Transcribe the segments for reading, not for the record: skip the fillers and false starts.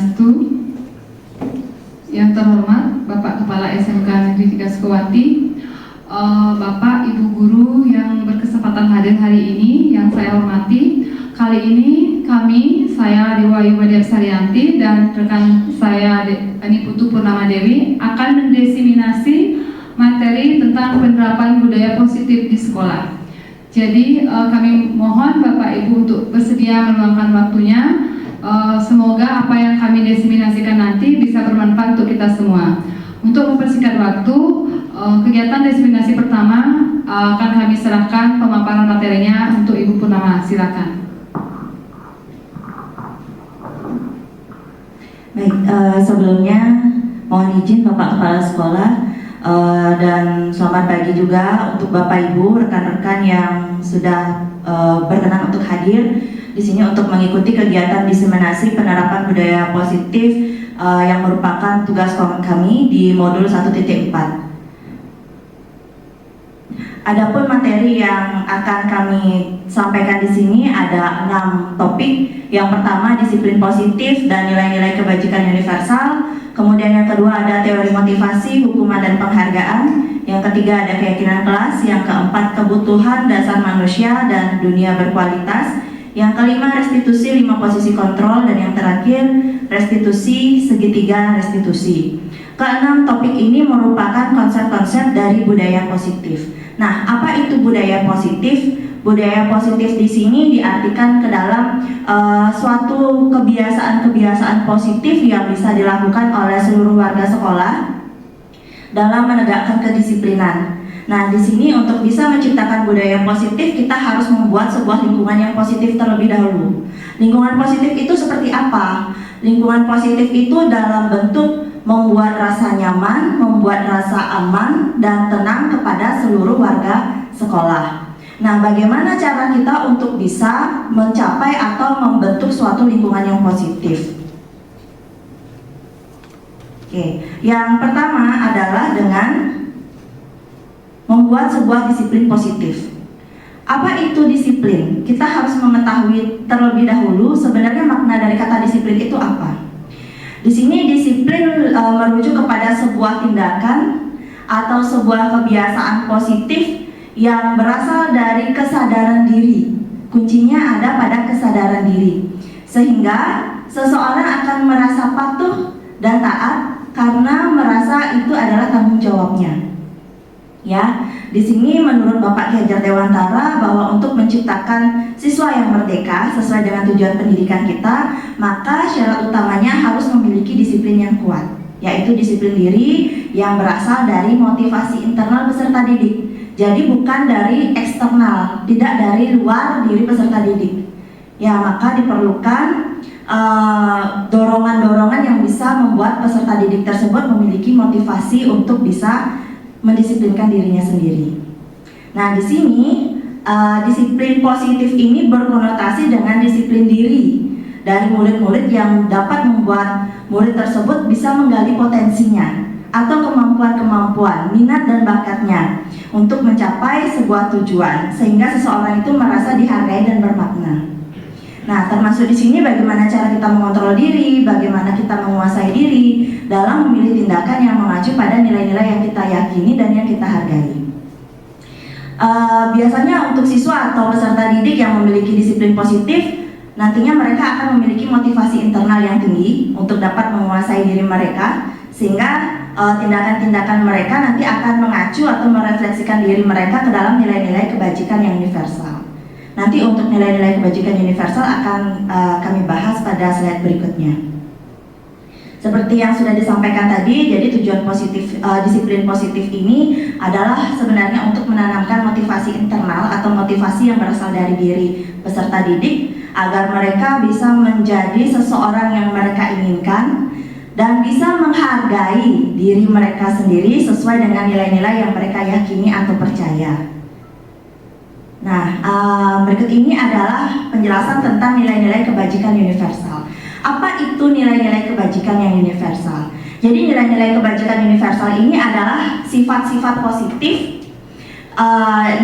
Swastiastu. Yang terhormat Bapak Kepala SMK Negeri 3 Sukawati, Bapak Ibu Guru yang berkesempatan hadir hari ini yang saya hormati. Kali ini saya Dewa Yubadia Sarianti dan rekan saya Ani Putu Purnama Dewi akan mendiseminasi materi tentang penerapan budaya positif di sekolah. Jadi kami mohon Bapak Ibu untuk bersedia meluangkan waktunya. Semoga apa yang kami diseminasikan nanti bisa bermanfaat untuk kita semua. Untuk mempersingkat waktu, kegiatan diseminasi pertama akan kami serahkan pemaparan materinya untuk Ibu Purnama. Silakan. Baik, sebelumnya mohon izin Bapak Kepala Sekolah dan selamat pagi juga untuk Bapak Ibu, rekan-rekan yang sudah berkenan untuk hadir di sini untuk mengikuti kegiatan diseminasi penerapan budaya positif yang merupakan tugas kami di modul 1.4. Adapun materi yang akan kami sampaikan di sini ada 6 topik. Yang pertama disiplin positif dan nilai-nilai kebajikan universal. Kemudian yang kedua ada teori motivasi, hukuman dan penghargaan. Yang ketiga ada keyakinan kelas. Yang keempat kebutuhan dasar manusia dan dunia berkualitas. Yang kelima restitusi 5 posisi kontrol, dan yang terakhir restitusi segitiga restitusi. Keenam topik ini merupakan konsep-konsep dari budaya positif. Nah, apa itu budaya positif? Budaya positif di sini diartikan ke dalam suatu kebiasaan-kebiasaan positif yang bisa dilakukan oleh seluruh warga sekolah dalam menegakkan kedisiplinan. Nah, di sini untuk bisa menciptakan budaya positif, kita harus membuat sebuah lingkungan yang positif terlebih dahulu. Lingkungan positif itu seperti apa? Lingkungan positif itu dalam bentuk membuat rasa nyaman, membuat rasa aman dan tenang kepada seluruh warga sekolah. Nah, bagaimana cara kita untuk bisa mencapai atau membentuk suatu lingkungan yang positif? Oke, yang pertama adalah dengan membuat sebuah disiplin positif. Apa itu disiplin? Kita harus mengetahui terlebih dahulu sebenarnya makna dari kata disiplin itu apa. Di sini disiplin merujuk kepada sebuah tindakan atau sebuah kebiasaan positif yang berasal dari kesadaran diri. Kuncinya ada pada kesadaran diri. Sehingga seseorang akan merasa patuh dan taat karena merasa itu adalah tanggung jawabnya. Ya, di sini menurut Bapak Ki Hajar Dewantara bahwa untuk menciptakan siswa yang merdeka sesuai dengan tujuan pendidikan kita, maka syarat utamanya harus memiliki disiplin yang kuat, yaitu disiplin diri yang berasal dari motivasi internal peserta didik. Jadi bukan dari eksternal, tidak dari luar diri peserta didik. Ya, maka diperlukan dorongan-dorongan yang bisa membuat peserta didik tersebut memiliki motivasi untuk bisa mendisiplinkan dirinya sendiri. Nah, di sini disiplin positif ini berkonotasi dengan disiplin diri dari murid-murid yang dapat membuat murid tersebut bisa menggali potensinya atau kemampuan-kemampuan, minat dan bakatnya untuk mencapai sebuah tujuan sehingga seseorang itu merasa dihargai dan bermakna. Nah, termasuk di sini bagaimana cara kita mengontrol diri, bagaimana kita menguasai diri dalam memilih tindakan yang mengacu pada nilai-nilai yang kita yakini dan yang kita hargai. Biasanya untuk siswa atau peserta didik yang memiliki disiplin positif, nantinya mereka akan memiliki motivasi internal yang tinggi untuk dapat menguasai diri mereka, sehingga tindakan-tindakan mereka nanti akan mengacu atau merefleksikan diri mereka ke dalam nilai-nilai kebajikan yang universal. Nanti untuk nilai-nilai kebajikan universal akan kami bahas pada slide berikutnya. Seperti yang sudah disampaikan tadi, jadi tujuan positif disiplin positif ini adalah sebenarnya untuk menanamkan motivasi internal atau motivasi yang berasal dari diri peserta didik agar mereka bisa menjadi seseorang yang mereka inginkan dan bisa menghargai diri mereka sendiri sesuai dengan nilai-nilai yang mereka yakini atau percaya. Nah, berikut ini adalah penjelasan tentang nilai-nilai kebajikan universal. Apa itu nilai-nilai kebajikan yang universal? Jadi nilai-nilai kebajikan universal ini adalah sifat-sifat positif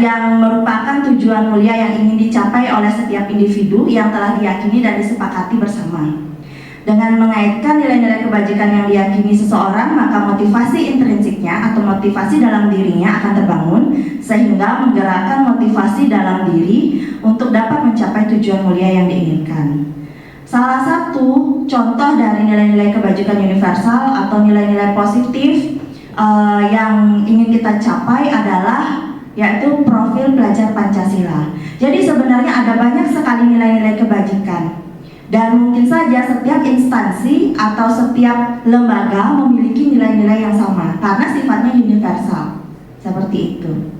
yang merupakan tujuan mulia yang ingin dicapai oleh setiap individu yang telah diyakini dan disepakati bersama. Dengan mengaitkan nilai-nilai kebajikan yang diyakini seseorang, maka motivasi intrinsiknya atau motivasi dalam dirinya akan terbangun sehingga menggerakkan motivasi dalam diri untuk dapat mencapai tujuan mulia yang diinginkan. Salah satu contoh dari nilai-nilai kebajikan universal atau nilai-nilai positif yang ingin kita capai adalah yaitu profil pelajar Pancasila. Jadi sebenarnya ada banyak sekali nilai-nilai kebajikan. Dan mungkin saja setiap instansi atau setiap lembaga memiliki nilai-nilai yang sama karena sifatnya universal. Seperti itu.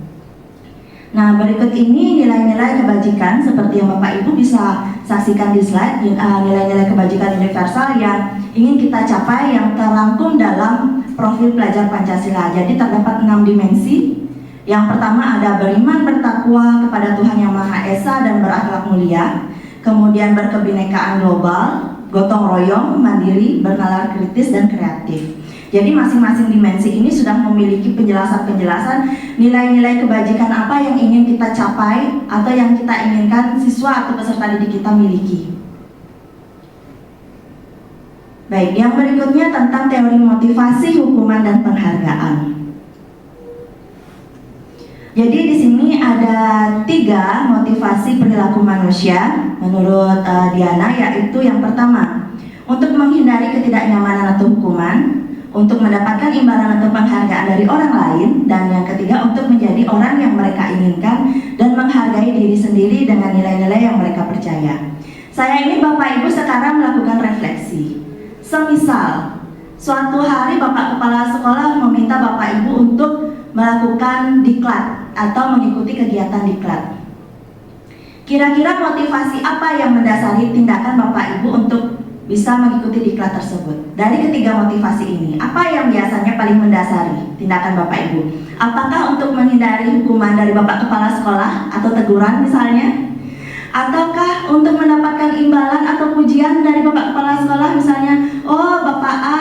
Nah, berikut ini nilai-nilai kebajikan seperti yang Bapak Ibu bisa saksikan di slide, nilai-nilai kebajikan universal yang ingin kita capai yang terangkum dalam profil pelajar Pancasila. Jadi terdapat 6 dimensi. Yang pertama ada beriman bertakwa kepada Tuhan Yang Maha Esa dan berakhlak mulia. Kemudian berkebinekaan global, gotong royong, mandiri, bernalar kritis, dan kreatif. Jadi masing-masing dimensi ini sudah memiliki penjelasan-penjelasan nilai-nilai kebajikan apa yang ingin kita capai atau yang kita inginkan siswa atau peserta didik kita miliki. Baik, yang berikutnya tentang teori motivasi, hukuman, dan penghargaan. Jadi di sini ada 3 motivasi perilaku manusia menurut Diana, yaitu yang pertama untuk menghindari ketidaknyamanan atau hukuman, untuk mendapatkan imbalan atau penghargaan dari orang lain, dan yang ketiga untuk menjadi orang yang mereka inginkan dan menghargai diri sendiri dengan nilai-nilai yang mereka percaya. Saya ini Bapak Ibu sekarang melakukan refleksi. Semisal suatu hari Bapak Kepala Sekolah meminta Bapak Ibu untuk melakukan diklat atau mengikuti kegiatan diklat. Kira-kira motivasi apa yang mendasari tindakan Bapak Ibu untuk bisa mengikuti diklat tersebut? Dari ketiga motivasi ini, apa yang biasanya paling mendasari tindakan Bapak Ibu? Apakah untuk menghindari hukuman dari Bapak Kepala Sekolah atau teguran misalnya? Ataukah untuk mendapatkan imbalan atau pujian dari Bapak Kepala Sekolah misalnya, oh Bapak A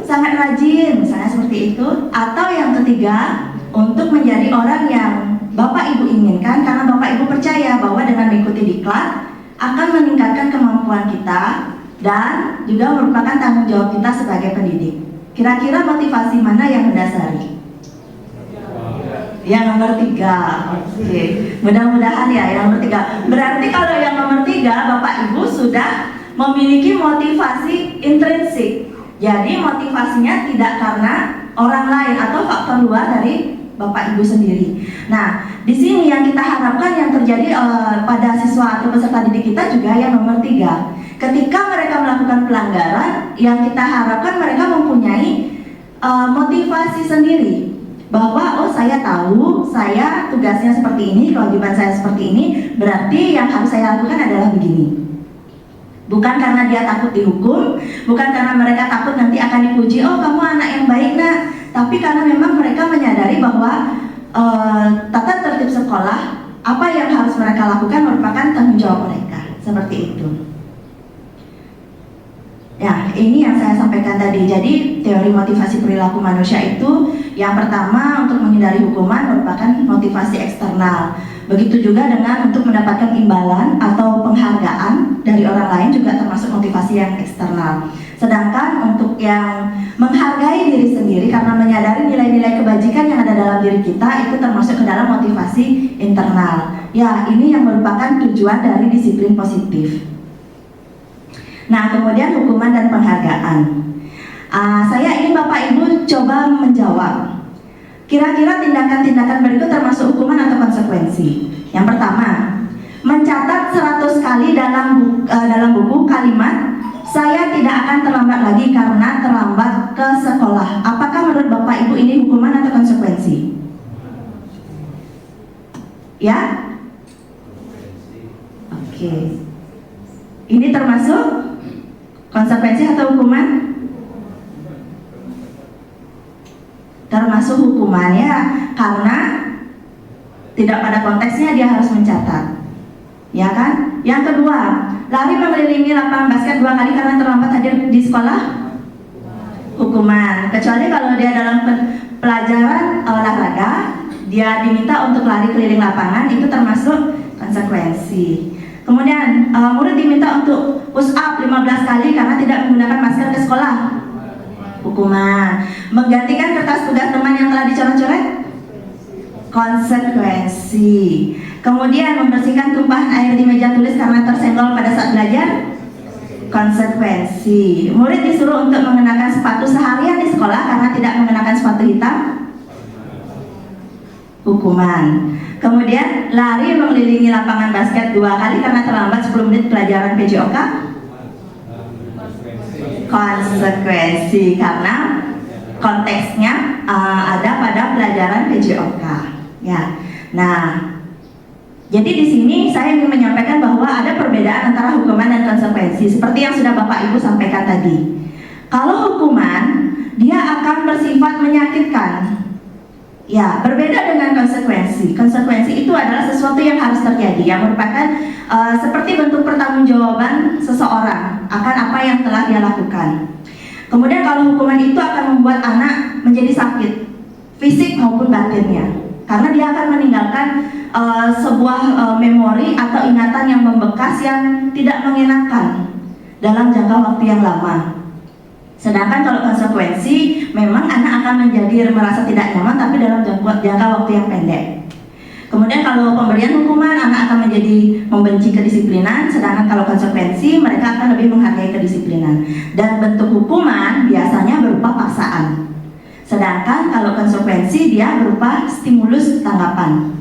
sangat rajin, misalnya seperti itu? Atau yang ketiga, untuk menjadi orang yang Bapak Ibu inginkan karena Bapak Ibu percaya bahwa dengan mengikuti diklat akan meningkatkan kemampuan kita dan juga merupakan tanggung jawab kita sebagai pendidik. Kira-kira motivasi mana yang mendasari? Yang nomor 3. Oke. Mudah-mudahan ya yang nomor 3. Berarti kalau yang nomor 3 Bapak Ibu sudah memiliki motivasi intrinsik. Jadi motivasinya tidak karena orang lain atau faktor luar dari Bapak Ibu sendiri. Nah, di sini yang kita harapkan yang terjadi pada siswa atau peserta didik kita juga yang nomor 3. Ketika mereka melakukan pelanggaran, yang kita harapkan mereka mempunyai motivasi sendiri bahwa oh saya tahu saya tugasnya seperti ini, kewajiban saya seperti ini, berarti yang harus saya lakukan adalah begini. Bukan karena dia takut dihukum, bukan karena mereka takut nanti akan dipuji, oh kamu anak yang baik nak, tapi karena memang mereka menyadari bahwa tata tertib sekolah, apa yang harus mereka lakukan merupakan tanggung jawab mereka, seperti itu. Ya, ini yang saya sampaikan tadi. Jadi teori motivasi perilaku manusia itu yang pertama untuk menghindari hukuman merupakan motivasi eksternal. Begitu juga dengan untuk mendapatkan imbalan atau penghargaan dari orang lain juga termasuk motivasi yang eksternal. Sedangkan untuk yang menghargai diri sendiri karena menyadari nilai-nilai kebajikan yang ada dalam diri kita itu termasuk ke dalam motivasi internal. Ya, ini yang merupakan tujuan dari disiplin positif. Nah, kemudian hukuman dan penghargaan. Saya ingin Bapak Ibu coba menjawab. Kira-kira tindakan-tindakan berikut termasuk hukuman atau konsekuensi. Yang pertama, mencatat 100 kali dalam buku kalimat saya tidak akan terlambat lagi karena terlambat ke sekolah. Apakah menurut Bapak Ibu ini hukuman atau konsekuensi? Ya? Oke. Ini termasuk konsekuensi atau hukuman? Termasuk hukuman ya, karena tidak pada konteksnya dia harus mencatat, ya kan? Yang kedua, lari mengelilingi lapangan basket 2 kali karena terlambat hadir di sekolah, hukuman. Kecuali kalau dia dalam pelajaran olahraga, dia diminta untuk lari keliling lapangan, itu termasuk konsekuensi. Kemudian murid diminta untuk push up 15 kali karena tidak menggunakan masker ke sekolah. Hukuman. Menggantikan kertas tugas teman yang telah dicoret-coret. Konsekuensi. Kemudian membersihkan tumpahan air di meja tulis karena tersenggol pada saat belajar. Konsekuensi. Murid disuruh untuk mengenakan sepatu seharian di sekolah karena tidak mengenakan sepatu hitam. Hukuman. Kemudian lari mengelilingi lapangan basket 2 kali karena terlambat 10 menit pelajaran PJOK. Konsekuensi, karena konteksnya ada pada pelajaran PJOK. Ya. Nah, jadi di sini saya ingin menyampaikan bahwa ada perbedaan antara hukuman dan konsekuensi seperti yang sudah Bapak Ibu sampaikan tadi. Kalau hukuman, dia akan bersifat menyakitkan. Ya, berbeda dengan konsekuensi. Konsekuensi itu adalah sesuatu yang harus terjadi, yang merupakan seperti bentuk pertanggungjawaban seseorang akan apa yang telah dia lakukan. Kemudian kalau hukuman itu akan membuat anak menjadi sakit, fisik maupun batinnya, karena dia akan meninggalkan sebuah memori atau ingatan yang membekas yang tidak mengenakan dalam jangka waktu yang lama. Sedangkan kalau konsekuensi, memang anak akan menjadi merasa tidak nyaman tapi dalam jangka waktu yang pendek. Kemudian kalau pemberian hukuman, anak akan menjadi membenci kedisiplinan, sedangkan kalau konsekuensi, mereka akan lebih menghargai kedisiplinan. Dan bentuk hukuman biasanya berupa paksaan. Sedangkan kalau konsekuensi, dia berupa stimulus tanggapan.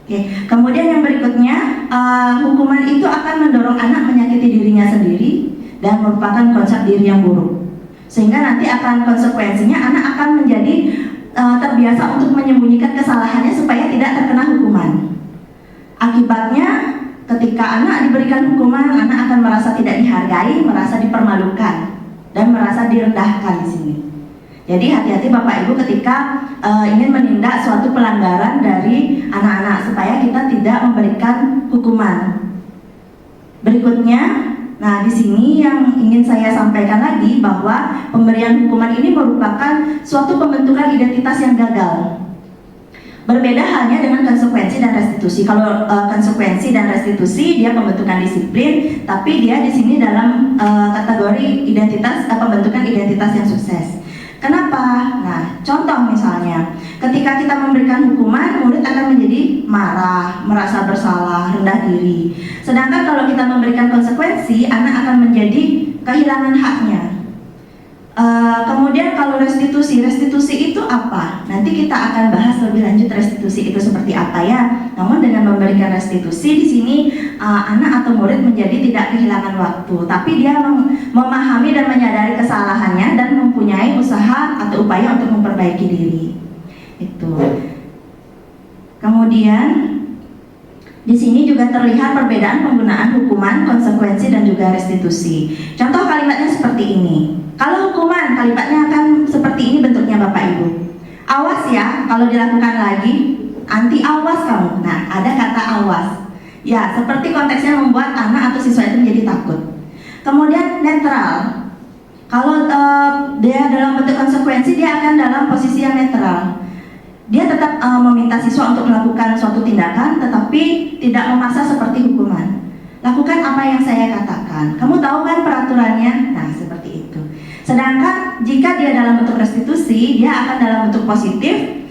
Oke. Kemudian yang berikutnya, hukuman itu akan mendorong anak menyakiti dirinya sendiri dan merupakan konsep diri yang buruk. Sehingga nanti akan konsekuensinya anak akan menjadi terbiasa untuk menyembunyikan kesalahannya supaya tidak terkena hukuman. Akibatnya ketika anak diberikan hukuman, anak akan merasa tidak dihargai, merasa dipermalukan, dan merasa direndahkan di sini. Jadi hati-hati Bapak Ibu ketika ingin menindak suatu pelanggaran dari anak-anak supaya kita tidak memberikan hukuman. Berikutnya, nah di sini yang ingin saya sampaikan lagi bahwa pemberian hukuman ini merupakan suatu pembentukan identitas yang gagal. Berbeda halnya dengan konsekuensi dan restitusi. Kalau konsekuensi dan restitusi dia pembentukan disiplin, tapi dia di sini dalam kategori identitas pembentukan identitas yang sukses. Kenapa? Nah, contoh misalnya, ketika kita memberikan hukuman, murid akan menjadi marah, merasa bersalah, rendah diri. Sedangkan kalau kita memberikan konsekuensi, anak akan menjadi kehilangan haknya. Kemudian kalau restitusi itu apa? Nanti kita akan bahas lebih lanjut restitusi itu seperti apa ya. Namun dengan memberikan restitusi di sini anak atau murid menjadi tidak kehilangan waktu, tapi dia memahami dan menyadari kesalahannya dan mempunyai usaha atau upaya untuk memperbaiki diri. Itu. Kemudian di sini juga terlihat perbedaan penggunaan hukuman, konsekuensi dan juga restitusi. Contoh kalimatnya seperti ini. Kalau hukuman, kalimatnya akan seperti ini bentuknya Bapak Ibu. Awas ya, kalau dilakukan lagi, anti awas kamu. Nah, ada kata awas. Ya, seperti konteksnya membuat anak atau siswa itu menjadi takut. Kemudian netral. Kalau dia dalam bentuk konsekuensi, dia akan dalam posisi yang netral. Dia tetap meminta siswa untuk melakukan suatu tindakan, tetapi tidak memaksa seperti hukuman. Lakukan apa yang saya katakan. Kamu tahu kan peraturannya? Nah, seperti itu. Sedangkan jika dia dalam bentuk restitusi, dia akan dalam bentuk positif.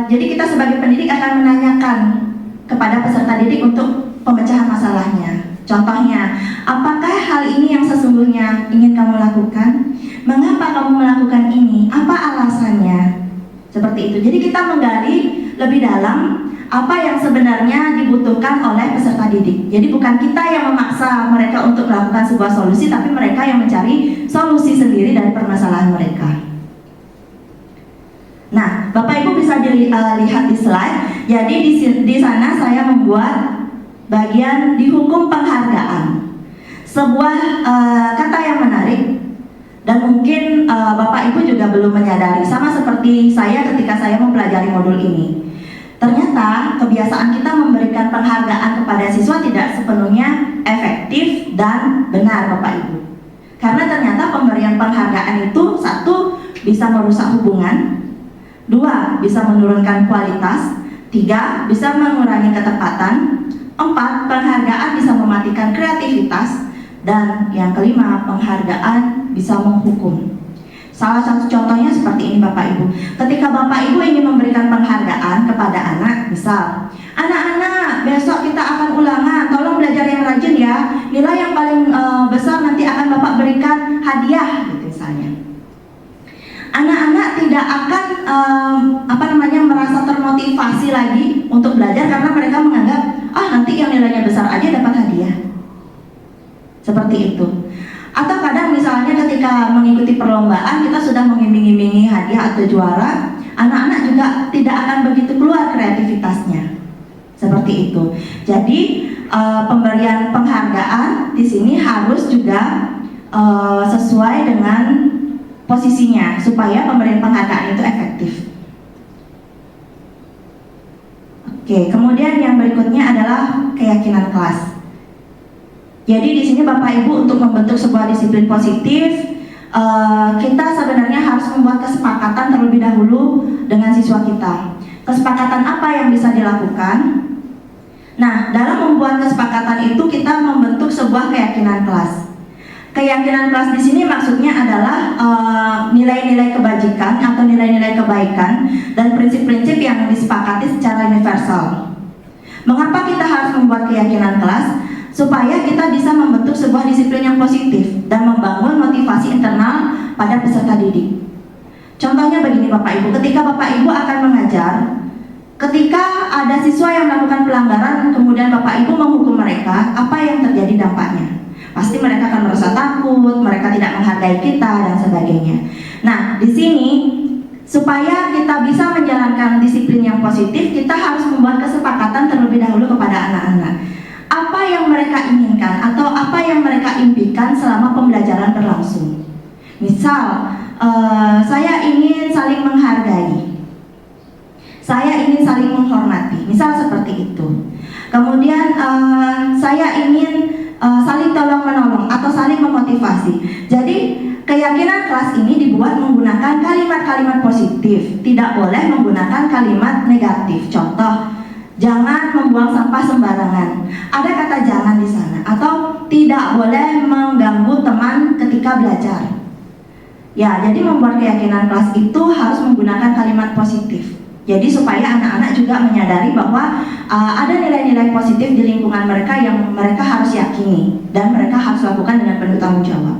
Jadi kita sebagai pendidik akan menanyakan kepada peserta didik untuk pemecahan masalahnya. Contohnya, apakah hal ini yang sesungguhnya ingin kamu lakukan? Mengapa kamu melakukan ini? Apa alasannya? Seperti itu. Jadi kita menggali lebih dalam apa yang sebenarnya dibutuhkan oleh peserta didik. Jadi bukan kita yang memaksa mereka untuk melakukan sebuah solusi, tapi mereka yang mencari solusi sendiri dari permasalahan mereka. Nah, Bapak Ibu bisa lihat di slide. Jadi di sana saya membuat bagian dihukum penghargaan. Sebuah kata yang menarik dan mungkin Bapak Ibu juga belum menyadari, sama seperti saya ketika saya mempelajari modul ini. Ternyata kebiasaan kita memberikan penghargaan kepada siswa tidak sepenuhnya efektif dan benar Bapak Ibu. Karena ternyata pemberian penghargaan itu satu, bisa merusak hubungan, dua, bisa menurunkan kualitas, 3. Bisa mengurangi ketepatan. 4. Penghargaan bisa mematikan kreativitas. Dan yang kelima, penghargaan bisa menghukum. Salah satu contohnya seperti ini Bapak Ibu. Ketika Bapak Ibu ingin memberikan penghargaan kepada anak, misal, anak-anak besok kita akan ulangan, tolong belajar yang rajin ya. Nilai yang paling besar nanti akan Bapak berikan hadiah, gitu misalnya. Anak-anak tidak akan merasa termotivasi lagi untuk belajar karena mereka menganggap nanti yang nilainya besar aja dapat hadiah. Seperti itu. Atau kadang misalnya ketika mengikuti perlombaan kita sudah mengiming-imingi hadiah atau juara, anak-anak juga tidak akan begitu keluar kreativitasnya. Seperti itu. Jadi pemberian penghargaan di sini harus juga sesuai dengan posisinya supaya pemberian penghargaan itu efektif. Oke, kemudian yang berikutnya adalah keyakinan kelas. Jadi di sini Bapak Ibu untuk membentuk sebuah disiplin positif, kita sebenarnya harus membuat kesepakatan terlebih dahulu dengan siswa kita. Kesepakatan apa yang bisa dilakukan? Nah, dalam membuat kesepakatan itu kita membentuk sebuah keyakinan kelas. Keyakinan kelas di sini maksudnya adalah nilai-nilai kebajikan atau nilai-nilai kebaikan dan prinsip-prinsip yang disepakati secara universal. Mengapa kita harus membuat keyakinan kelas? Supaya kita bisa membentuk sebuah disiplin yang positif dan membangun motivasi internal pada peserta didik. Contohnya begini Bapak Ibu, ketika Bapak Ibu akan mengajar, ketika ada siswa yang melakukan pelanggaran kemudian Bapak Ibu menghukum mereka, apa yang terjadi dampaknya? Pasti mereka akan merasa takut, mereka tidak menghargai kita dan sebagainya. Nah, di sini supaya kita bisa menjalankan disiplin yang positif, kita harus membuat kesepakatan terlebih dahulu kepada anak-anak. Apa yang mereka inginkan atau apa yang mereka impikan selama pembelajaran berlangsung. Misal, saya ingin saling menghargai, saya ingin saling menghormati, misal seperti itu. Kemudian saya ingin saling tolong-menolong atau saling memotivasi. Jadi keyakinan kelas ini dibuat menggunakan kalimat-kalimat positif, tidak boleh menggunakan kalimat negatif. Contoh, jangan membuang sampah sembarangan. Ada kata jangan di sana. Atau tidak boleh mengganggu teman ketika belajar. Ya, jadi membuat keyakinan kelas itu harus menggunakan kalimat positif. Jadi supaya anak-anak juga menyadari bahwa ada nilai-nilai positif di lingkungan mereka yang mereka harus yakini dan mereka harus lakukan dengan penuh tanggung jawab.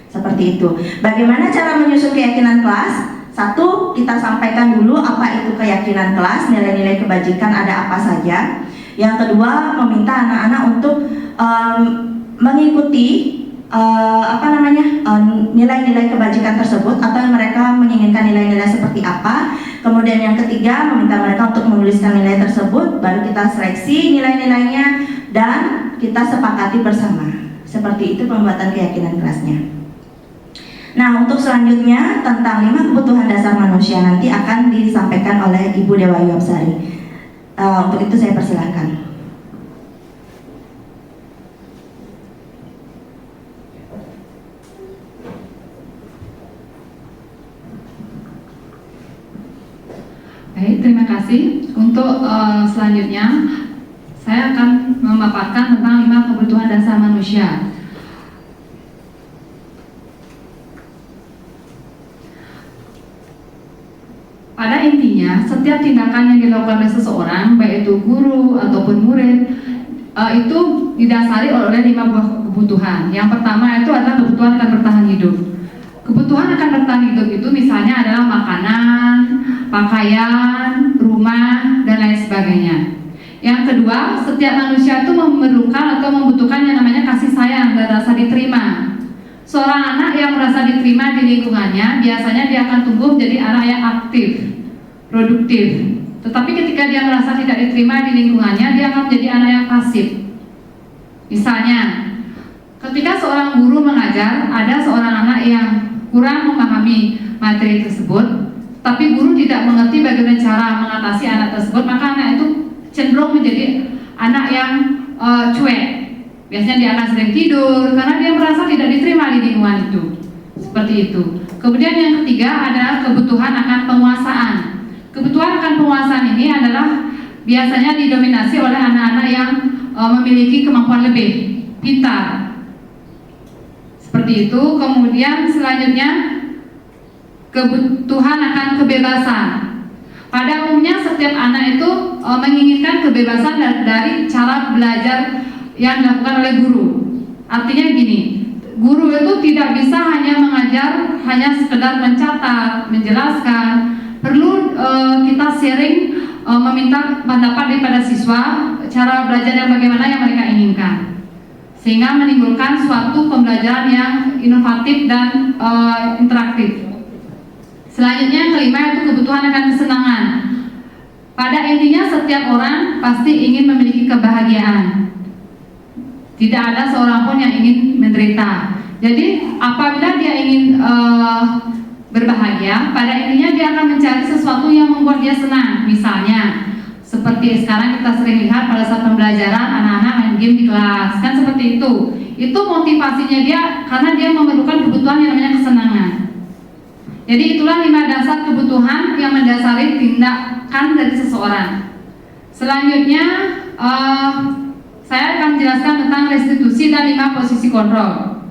Seperti itu. Bagaimana cara menyusun keyakinan kelas? Satu, kita sampaikan dulu apa itu keyakinan kelas, nilai-nilai kebajikan ada apa saja. Yang kedua, meminta anak-anak untuk mengikuti nilai-nilai kebajikan tersebut atau mereka menginginkan nilai-nilai seperti apa. Kemudian yang ketiga, meminta mereka untuk menuliskan nilai tersebut, baru kita seleksi nilai-nilainya dan kita sepakati bersama. Seperti itu pembuatan keyakinan kelasnya. Nah, untuk selanjutnya tentang 5 kebutuhan dasar manusia nanti akan disampaikan oleh Ibu Dewa Yuapsari. Untuk itu saya persilahkan. Baik, terima kasih. Untuk selanjutnya saya akan memaparkan tentang 5 kebutuhan dasar manusia. Pada intinya, setiap tindakan yang dilakukan oleh seseorang, baik itu guru ataupun murid, itu didasari oleh 5 buah kebutuhan. Yang pertama itu adalah kebutuhan akan bertahan hidup. Kebutuhan akan bertahan hidup itu misalnya adalah makanan, pakaian, rumah, dan lain sebagainya. Yang kedua, setiap manusia itu memerlukan atau membutuhkan yang namanya kasih sayang dan rasa diterima. Seorang anak yang merasa diterima di lingkungannya, biasanya dia akan tumbuh menjadi anak yang aktif, produktif. Tetapi ketika dia merasa tidak diterima di lingkungannya, dia akan menjadi anak yang pasif. Misalnya, ketika seorang guru mengajar, ada seorang anak yang kurang memahami materi tersebut, tapi guru tidak mengerti bagaimana cara mengatasi anak tersebut, maka anak itu cenderung menjadi anak yang cuek. Biasanya dia akan sering tidur karena dia merasa tidak diterima di lingkungan itu. Seperti itu. Kemudian yang ketiga adalah kebutuhan akan penguasaan. Kebutuhan akan penguasaan ini adalah biasanya didominasi oleh anak-anak yang memiliki kemampuan lebih, pintar. Seperti itu. Kemudian selanjutnya kebutuhan akan kebebasan. Pada umumnya setiap anak itu menginginkan kebebasan dari cara belajar yang dilakukan oleh guru. Artinya gini, guru itu tidak bisa hanya mengajar, hanya sekedar mencatat, menjelaskan. Perlu kita sharing, meminta pendapat daripada siswa, cara belajar yang bagaimana yang mereka inginkan, sehingga menimbulkan suatu pembelajaran yang inovatif dan interaktif. Selanjutnya yang kelima itu kebutuhan akan kesenangan. Pada intinya setiap orang pasti ingin memiliki kebahagiaan. Tidak ada seorang pun yang ingin menderita. Jadi apabila dia ingin berbahagia, pada intinya dia akan mencari sesuatu yang membuat dia senang. Misalnya seperti sekarang kita sering lihat pada saat pembelajaran anak-anak main game di kelas, kan seperti itu. Itu motivasinya dia karena dia memerlukan kebutuhan yang namanya kesenangan. Jadi itulah 5 dasar kebutuhan yang mendasari tindakan dari seseorang. Selanjutnya saya akan jelaskan tentang restitusi dan 5 posisi kontrol.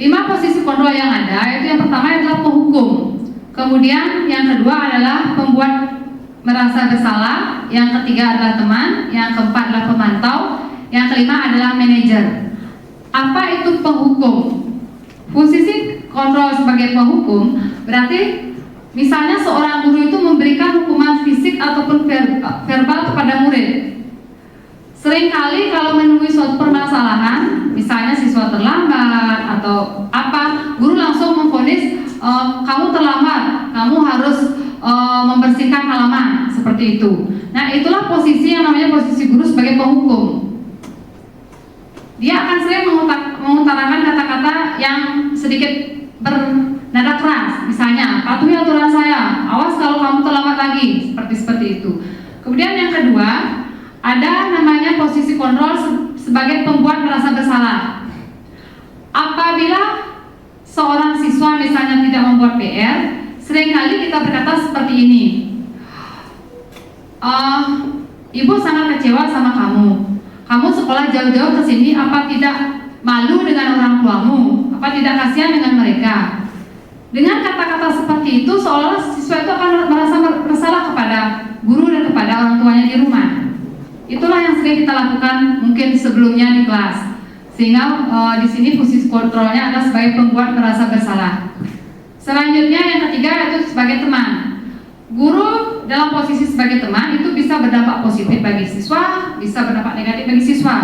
5 posisi kontrol yang ada itu yang pertama adalah penghukum. Kemudian yang kedua adalah pembuat merasa bersalah. Yang ketiga adalah teman. Yang keempat adalah pemantau. Yang kelima adalah manajer. Apa itu penghukum? Posisi kontrol sebagai penghukum berarti misalnya seorang guru itu memberikan hukuman fisik ataupun verbal kepada murid. Seringkali kalau menemui suatu permasalahan, misalnya siswa terlambat atau apa, guru langsung memvonis kamu terlambat, kamu harus membersihkan halaman, seperti itu. Nah, itulah posisi yang namanya posisi guru sebagai penghukum. Dia akan sering mengutarakan kata-kata yang sedikit bernada keras, misalnya patuhi aturan saya, awas kalau kamu terlambat lagi, seperti itu. Kemudian yang kedua ada namanya posisi kontrol sebagai pembuat merasa bersalah. Apabila seorang siswa misalnya tidak membuat PR, seringkali kita berkata seperti ini, ibu sangat kecewa sama kamu. Kamu sekolah jauh-jauh ke sini, apa tidak malu dengan orang tuamu? Apa tidak kasihan dengan mereka? Dengan kata-kata seperti itu, seolah siswa itu akan merasa bersalah kepada guru dan kepada orang tuanya di rumah. Itulah yang sering kita lakukan mungkin sebelumnya di kelas. Sehingga di sini posisi kontrolnya adalah sebagai pembuat merasa bersalah. Selanjutnya yang ketiga yaitu sebagai teman. Guru dalam posisi sebagai teman itu bisa berdampak positif bagi siswa, bisa berdampak negatif bagi siswa.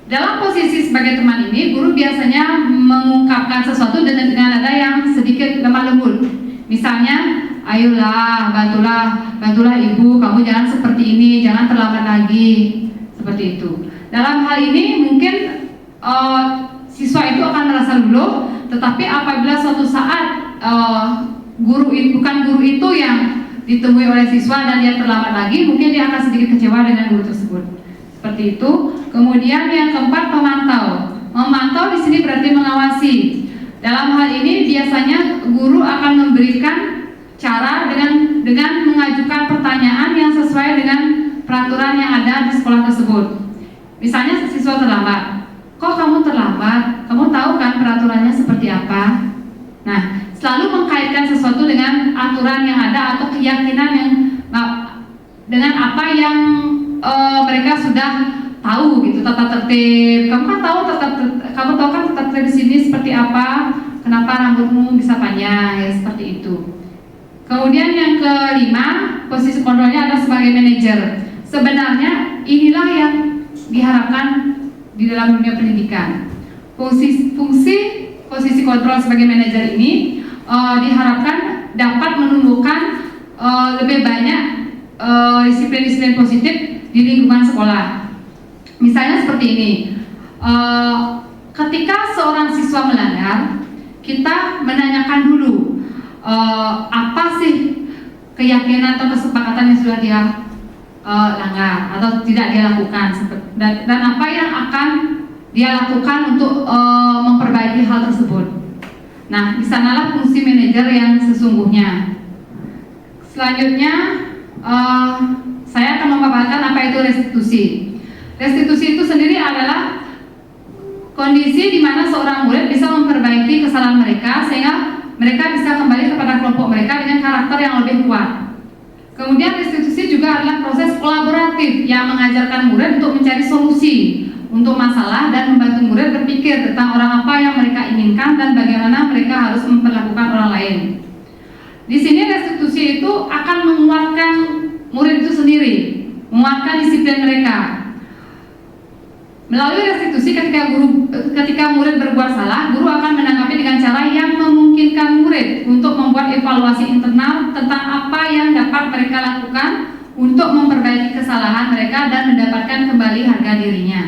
Dalam posisi sebagai teman ini, guru biasanya mengungkapkan sesuatu dengan nada yang sedikit lemah lembut. Misalnya, ayolah, bantulah ibu, kamu jangan seperti ini, jangan terlambat lagi, seperti itu. Dalam hal ini mungkin siswa itu akan merasa luluh, tetapi apabila suatu saat bukan guru itu yang ditemui oleh siswa dan dia terlambat lagi, mungkin dia akan sedikit kecewa dengan guru tersebut. Seperti itu. Kemudian yang keempat, pemantau. Memantau di sini berarti mengawasi. Dalam hal ini biasanya guru akan memberikan cara dengan mengajukan pertanyaan yang sesuai dengan peraturan yang ada di sekolah tersebut. Misalnya siswa terlambat. Kok kamu terlambat? Kamu tahu kan peraturannya seperti apa? Nah, selalu mengkaitkan sesuatu dengan aturan yang ada atau keyakinan yang dengan apa yang mereka sudah tahu gitu, tata tertib. Kamu tahu kan tata tertib di sini seperti apa? Kenapa rambutmu bisa panjang? Ya, seperti itu. Kemudian yang kelima, posisi kontrolnya adalah sebagai manajer. Sebenarnya inilah yang diharapkan di dalam dunia pendidikan. Posisi kontrol sebagai manajer ini diharapkan dapat menumbuhkan lebih banyak disiplin-disiplin positif di lingkungan sekolah. Misalnya seperti ini, ketika seorang siswa melanggar, kita menanyakan dulu apa sih keyakinan atau kesepakatan yang sudah dia langgar atau tidak dia lakukan, dan apa yang akan dia lakukan untuk memperbaiki hal tersebut. Nah, di sanalah fungsi manajer yang sesungguhnya. Selanjutnya saya akan memaparkan apa itu restitusi. Restitusi itu sendiri adalah kondisi di mana seorang murid bisa memperbaiki kesalahan mereka sehingga mereka bisa kembali kepada kelompok mereka dengan karakter yang lebih kuat. Kemudian restitusi juga adalah proses kolaboratif yang mengajarkan murid untuk mencari solusi untuk masalah dan membantu murid berpikir tentang orang apa yang mereka inginkan dan bagaimana mereka harus memperlakukan orang lain. Di sini restitusi itu akan menguatkan murid itu sendiri, menguatkan disiplin mereka. Melalui restitusi ketika murid berbuat salah, guru akan menanggapi dengan cara yang memungkinkan murid untuk membuat evaluasi internal tentang apa yang dapat mereka lakukan untuk memperbaiki kesalahan mereka dan mendapatkan kembali harga dirinya.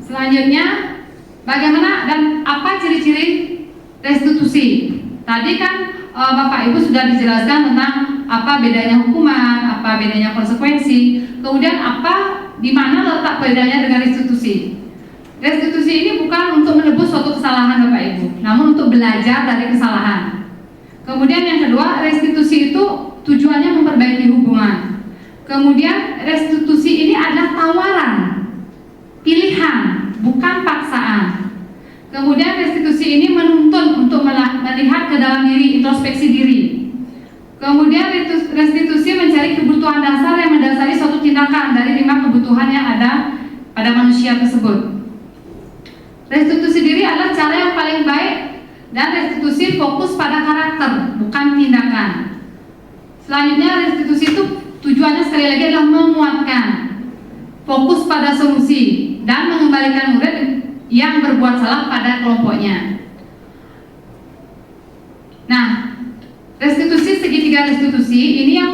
Selanjutnya, bagaimana dan apa ciri-ciri restitusi? Tadi kan Bapak Ibu sudah dijelaskan tentang apa bedanya hukuman, apa bedanya konsekuensi, kemudian di mana letak bedanya dengan restitusi. Restitusi ini bukan untuk menebus suatu kesalahan Bapak Ibu, namun untuk belajar dari kesalahan. Kemudian yang kedua, restitusi itu tujuannya memperbaiki hubungan. Kemudian restitusi ini adalah tawaran, pilihan, bukan paksaan. Kemudian restitusi ini menuntun untuk melihat ke dalam diri, introspeksi diri. Kemudian restitusi mencari kebutuhan dasar yang mendasari suatu tindakan dari 5 kebutuhan yang ada pada manusia tersebut. Restitusi diri adalah cara yang paling baik dan restitusi fokus pada karakter, bukan tindakan. Selanjutnya restitusi itu tujuannya sekali lagi adalah menguatkan, fokus pada solusi dan mengembalikan murid yang berbuat salah pada kelompoknya. Nah, restitusi segitiga restitusi ini yang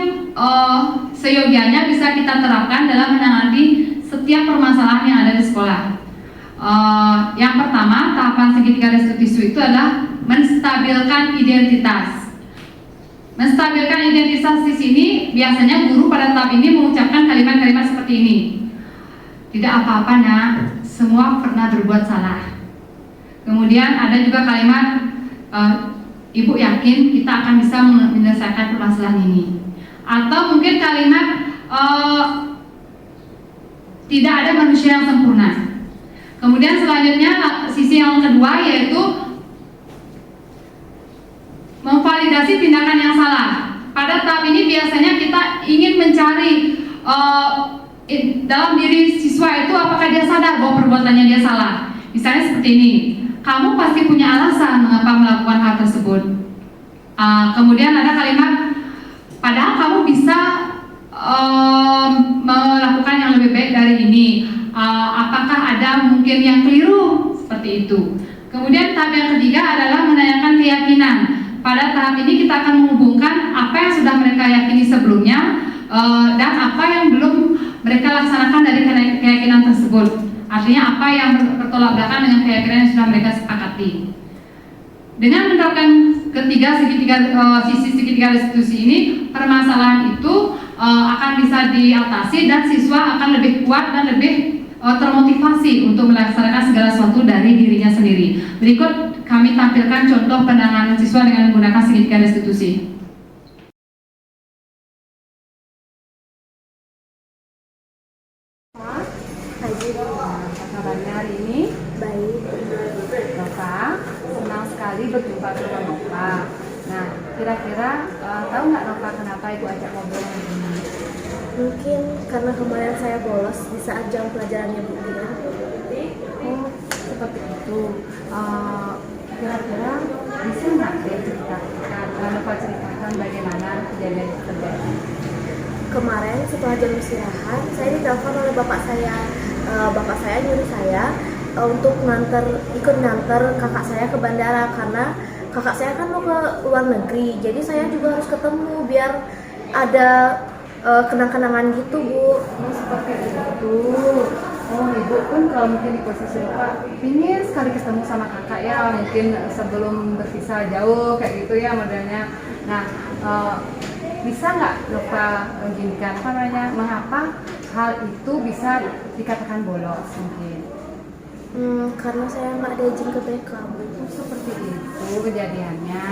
seyogianya bisa kita terapkan dalam menangani setiap permasalahan yang ada di sekolah. Yang pertama, tahapan segitiga restitusi itu adalah menstabilkan identitas. Menstabilkan identitas di sini biasanya guru pada tahap ini mengucapkan kalimat-kalimat seperti ini. Tidak apa-apa nak, semua pernah berbuat salah. Kemudian ada juga kalimat Ibu yakin kita akan bisa menyelesaikan permasalahan ini. Atau mungkin kalimat tidak ada manusia yang sempurna. Kemudian selanjutnya sisi yang kedua yaitu memvalidasi tindakan yang salah. Pada tahap ini biasanya kita ingin mencari dalam diri siswa itu apakah dia sadar bahwa perbuatannya dia salah. Misalnya seperti ini, kamu pasti punya alasan mengapa melakukan hal tersebut. Kemudian ada kalimat, padahal kamu bisa melakukan yang lebih baik dari ini. Apakah ada mungkin yang keliru seperti itu. Kemudian tahap yang ketiga adalah menanyakan keyakinan. Pada tahap ini kita akan menghubungkan apa yang sudah mereka yakini sebelumnya dan apa yang belum mereka laksanakan dari keyakinan tersebut. Artinya apa yang bertolak belakang dengan keyakinan yang sudah mereka sepakati. Dengan menerapkan sisi segitiga restitusi ini, permasalahan itu akan bisa diatasi dan siswa akan lebih kuat dan lebih termotivasi untuk melaksanakan segala sesuatu dari dirinya sendiri. Berikut kami tampilkan contoh penanganan siswa dengan menggunakan segitiga restitusi. Apa kabarnya hari ini? Baik. Nova, senang sekali berjumpa dengan Nova. Nah, kira-kira tahu nggak Nova kenapa Ibu ajak ngobrol hari ini? Mungkin karena kemarin saya bolos di saat jam pelajarannya Bu Dina. Oh, seperti itu. Kira-kira bisa nggak Nova ceritakan bagaimana kejadian itu terjadi? Kemarin setelah jam istirahat, saya ditelepon oleh bapak saya. Bapak saya nyuruh saya untuk ikut nganter kakak saya ke bandara karena kakak saya kan mau ke luar negeri. Jadi saya juga harus ketemu biar ada kenang-kenangan gitu Bu. Oh, seperti itu. Oh, Ibu pun kalau mungkin di posisi Bapak ingin sekali ketemu sama kakak ya, mungkin sebelum berpisah jauh kayak gitu ya modelnya. Nah, bisa nggak Nova menginginkan mengapa hal itu bisa dikatakan bolos mungkin? Karena saya nggak ada izin ke BK Bu. Seperti itu kejadiannya.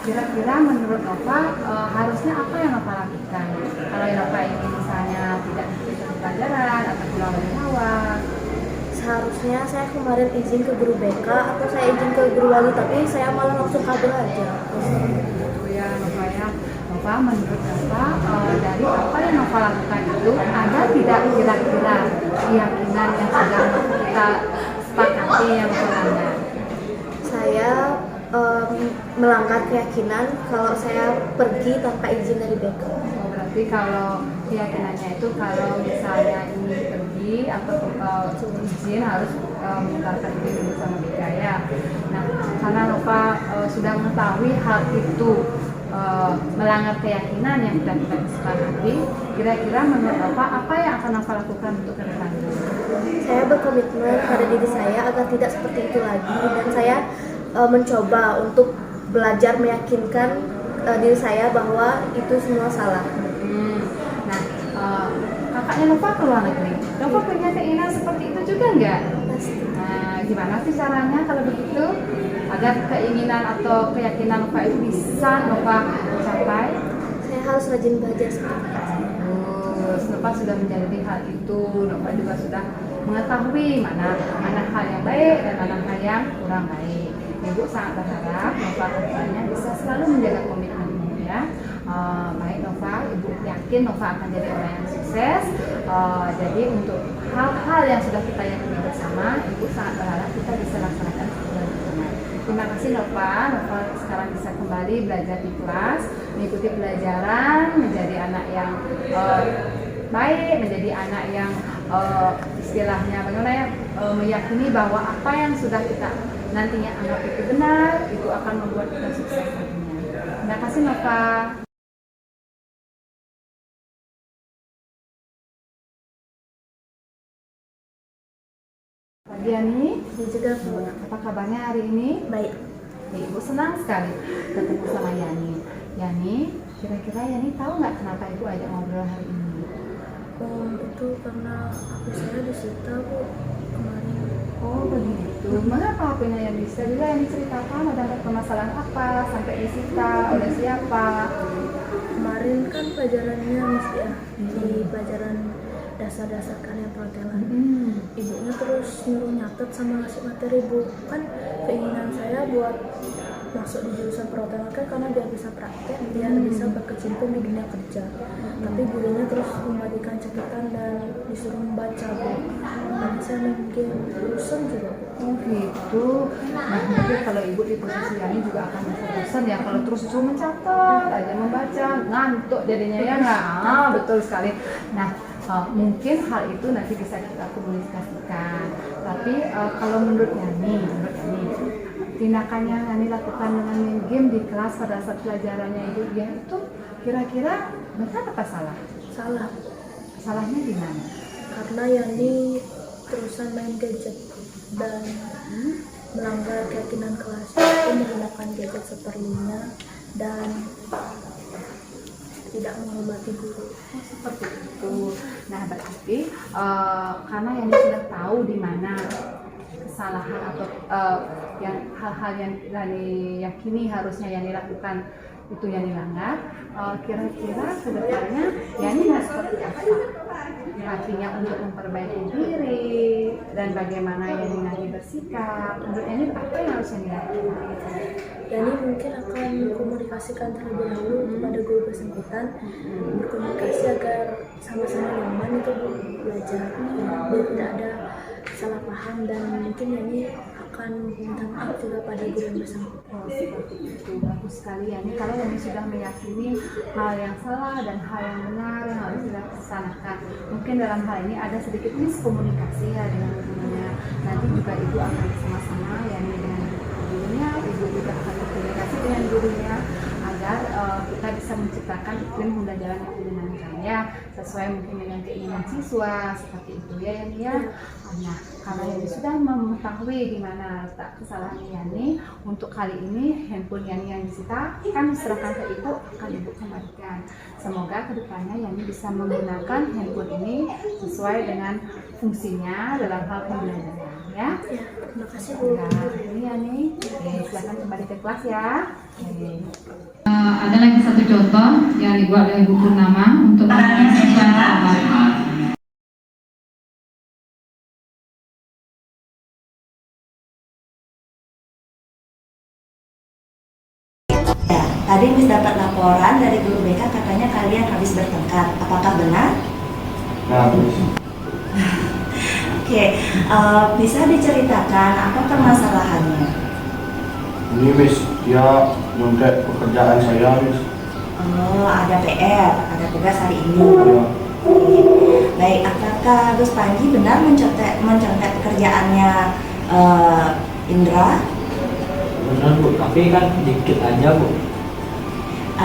Kira-kira menurut Nova harusnya apa yang Nova lakukan? Kalau Nova ini misalnya tidak mengikuti pelajaran atau pulang dari awal. Seharusnya saya kemarin izin ke guru BK atau saya izin ke guru wali, tapi saya malah langsung kabur aja. Itu ya Nova ya. Nova menurut Nova dari apa yang Nova lakukan itu ada tidak kira-kira keyakinan yang sudah kita sepakati yang melanggar? Saya melanggar keyakinan kalau saya pergi tanpa izin dari BK. Berarti kalau keyakinannya itu kalau misalnya ini pergi atau izin harus mengantarkan diri dulu sama BK ya. Nah, karena Nova sudah mengetahui hal itu melanggar keyakinan yang sudah kita sepakati, kira-kira menurut Nova apa yang akan Nova lakukan untuk ke depannya? Saya berkomitmen pada diri saya agar tidak seperti itu lagi, dan saya mencoba untuk belajar meyakinkan diri saya bahwa itu semua salah. Nah, kakaknya Nova ke luar negeri. Nova punya keinginan seperti itu juga nggak? Pasti. Nah, gimana sih caranya kalau begitu agar keinginan atau keyakinan Nova itu bisa Nova capai? Saya harus rajin belajar seperti itu. Terus Nova sudah menjalani hal itu, Nova juga sudah mengetahui mana hal yang baik dan mana hal yang kurang baik. Ibu sangat berharap Nova kedepannya bisa selalu menjaga komitmen ini ya. Baik Nova, Ibu yakin Nova akan jadi orang yang sukses. Jadi untuk hal-hal yang sudah kita yakini bersama, Ibu sangat berharap kita bisa laksanakan secara benar. Terima kasih Nova. Nova sekarang bisa kembali belajar di kelas, mengikuti pelajaran, menjadi anak yang baik, menjadi anak yang istilahnya bagaimana ya, meyakini bahwa apa yang sudah kita nantinya anggap itu benar, itu akan membuat kita sukses nantinya. Terima kasih Nova. Pagi Yani, Dan juga Bu, apa kabarnya hari ini? baik. Ibu senang sekali ketemu sama Yani. Yani, kira-kira Yani tahu nggak kenapa Ibu ajak ngobrol hari ini? Itu karena HP saya disita Bu kemarin. Oh begitu. Mengapa HP-nya yang bisa? Juga yang diceritakan ada permasalahan apa sampai disita oleh siapa? Kemarin kan pelajarannya mesti ya di pelajaran dasar-dasar kalian perhotelan. Ibunya terus nyuruh nyatet sama ngasih materi Bu. Kan keinginan saya buat masuk di jurusan perhotelan kan karena biar bisa praktek, biar bisa berkecimpung di dunia kerja. Tapi gurunya terus membagikan catatan dan disuruh membaca Bu. Makanya saya main game bosan juga Bu. Oh gitu. Nah mungkin kalau Ibu di posisi Yani juga akan bosan ya kalau terus disuruh mencatat aja membaca, ngantuk jadinya ya nggak? Betul sekali. Nah mungkin hal itu nanti bisa kita komunikasikan. Tapi kalau menurut Yani, tindakan yang Yani lakukan dengan main game di kelas pada saat pelajarannya Ibu ya itu kira-kira benar apa salah? Salah Salahnya di mana? karena Yani terusan main gadget dan melanggar keyakinan kelas, itu menggunakan gadget seperlunya dan tidak menghormati guru. Seperti itu. Nah berarti karena Yani sudah tahu di mana kesalahan atau yang hal-hal yang Yani yakini harusnya Yani lakukan itu Yani langgar, kira-kira kedepannya Yani mau seperti apa? Artinya untuk memperbaiki diri dan bagaimana Yani nanti bersikap. Menurut Yani apa yang harus Yani lakukan? Yani mungkin akan komunikasikan terlebih dahulu kepada guru bersangkutan, berkomunikasi agar sama-sama nyaman itu belajar, biar tidak ada salah paham, dan mungkin Yani akan minta maaf juga pada guru yang bersangkutan. Seperti itu, bagus sekali Yani. Kalau Yani sudah meyakini hal yang salah dan hal yang benar yang harus dilaksanakan, mungkin dalam hal ini ada sedikit miskomunikasi ya dengan gurunya. Nanti juga Ibu akan bersama-sama Yani dengan gurunya, Ibu juga akan berkomunikasi dengan gurunya agar kita bisa menciptakan iklim pembelajaran yang menyenangkan ya, sesuai mungkin dengan keinginan siswa seperti itu ya Yani ya. Nah, karena Yani sudah mengetahui di mana letak kesalahan Yani, untuk kali ini handphone Yani yang disita kami serahkan ke Ibu, akan Ibu kembalikan. Semoga kedepannya Yani bisa menggunakan handphone ini sesuai dengan fungsinya dalam hal pembelajaran ya. Ya, terima kasih Bu. Nah, ini ya nih. Oke, silakan kembali ke kelas ya. Oke. Ada lagi satu contoh yang dibuat oleh Ibu Purnama untuk mengenai obat. Ya, tadi Miss dapat laporan dari guru BK katanya kalian habis bertengkar. Apakah benar? Nah, Miss. Oke, bisa diceritakan apa permasalahannya? Ini Miss, dia nyontek pekerjaan saya, Miss. Oh, ada PR, ada tugas hari ini. Ya, Baik, apakah Gus Panji benar mencontek pekerjaannya Indra? Benar Bu, tapi kan dikit aja Bu.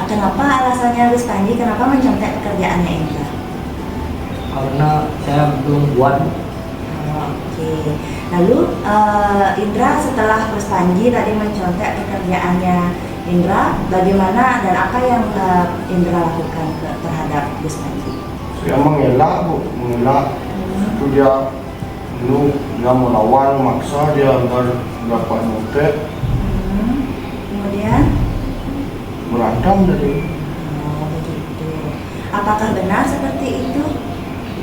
Kenapa alasannya Gus Panji kenapa mencontek pekerjaannya Indra? Karena saya belum buat. Oke. Lalu Indra setelah Gus Panji tadi mencontek pekerjaannya Indra, bagaimana dan apa yang Indra lakukan terhadap Gus Panji? saya mengelak, Bu. Mengelak. Itu dia melawan, maksa dia agar dapat nyontek, Kemudian, berantem tadi. oh begitu. Apakah benar seperti itu?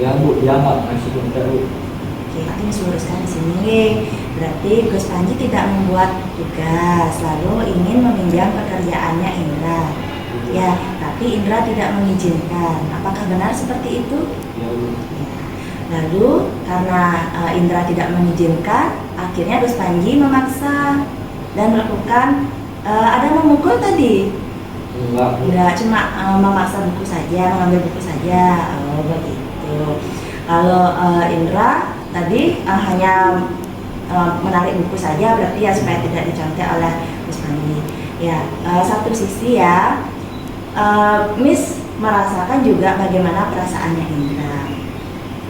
Ya Bu, dia nggak ngasih kontak Bu. Oke, nanti disuruskan di sini. Berarti Gus Panji tidak membuat tugas, lalu ingin meminjam pekerjaannya Indra. Ya, tapi Indra tidak mengizinkan. Apakah benar seperti itu? Ya Bu. Ya. Lalu karena Indra tidak mengizinkan, akhirnya Gus Panji memaksa dan melakukan ada memukul tadi. Enggak, cuma memaksa buku saja, mengambil buku saja. Oh begitu. Kalau Indra tadi hanya menarik buku saja, berarti ya supaya tidak dicontek oleh Gus Panji. Ya, satu sisi ya, Miss merasakan juga bagaimana perasaannya Indra.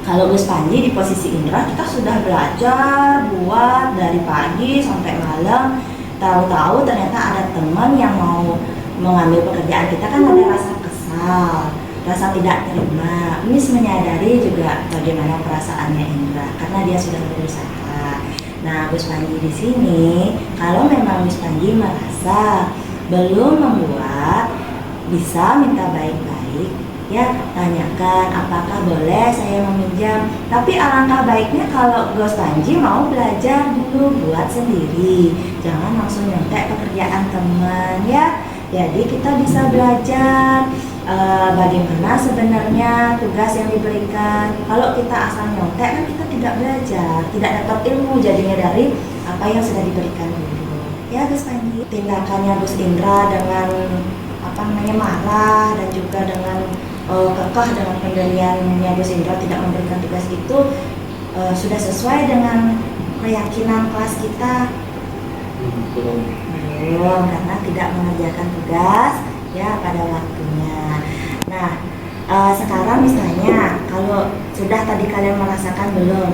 Kalau Gus Panji di posisi Indra, kita sudah belajar buat dari pagi sampai malam. Tahu-tahu ternyata ada teman yang mau mengambil pekerjaan kita, kan ada rasa kesal, rasa tidak terima. Miss menyadari juga bagaimana perasaannya Indra karena dia sudah berusaha. Nah, Gus Panji di sini, kalau memang Gus Panji merasa belum membuat, bisa minta baik-baik, ya tanyakan apakah boleh saya meminjam. Tapi alangkah baiknya kalau Gus Panji mau belajar dulu buat sendiri, jangan langsung nyontek pekerjaan teman ya. Jadi kita bisa belajar bagaimana sebenarnya tugas yang diberikan. Kalau kita asal nyontek kan kita tidak belajar, tidak dapat ilmu jadinya dari apa yang sudah diberikan dulu. Ya Gus Panji, tindakannya Gus Indra dengan marah dan juga dengan kekeh dengan pendiriannya Gus Indra tidak memberikan tugas itu sudah sesuai dengan keyakinan kelas kita? Belum, karena tidak mengerjakan tugas ya pada waktunya. Nah, sekarang misalnya kalau sudah tadi kalian merasakan belum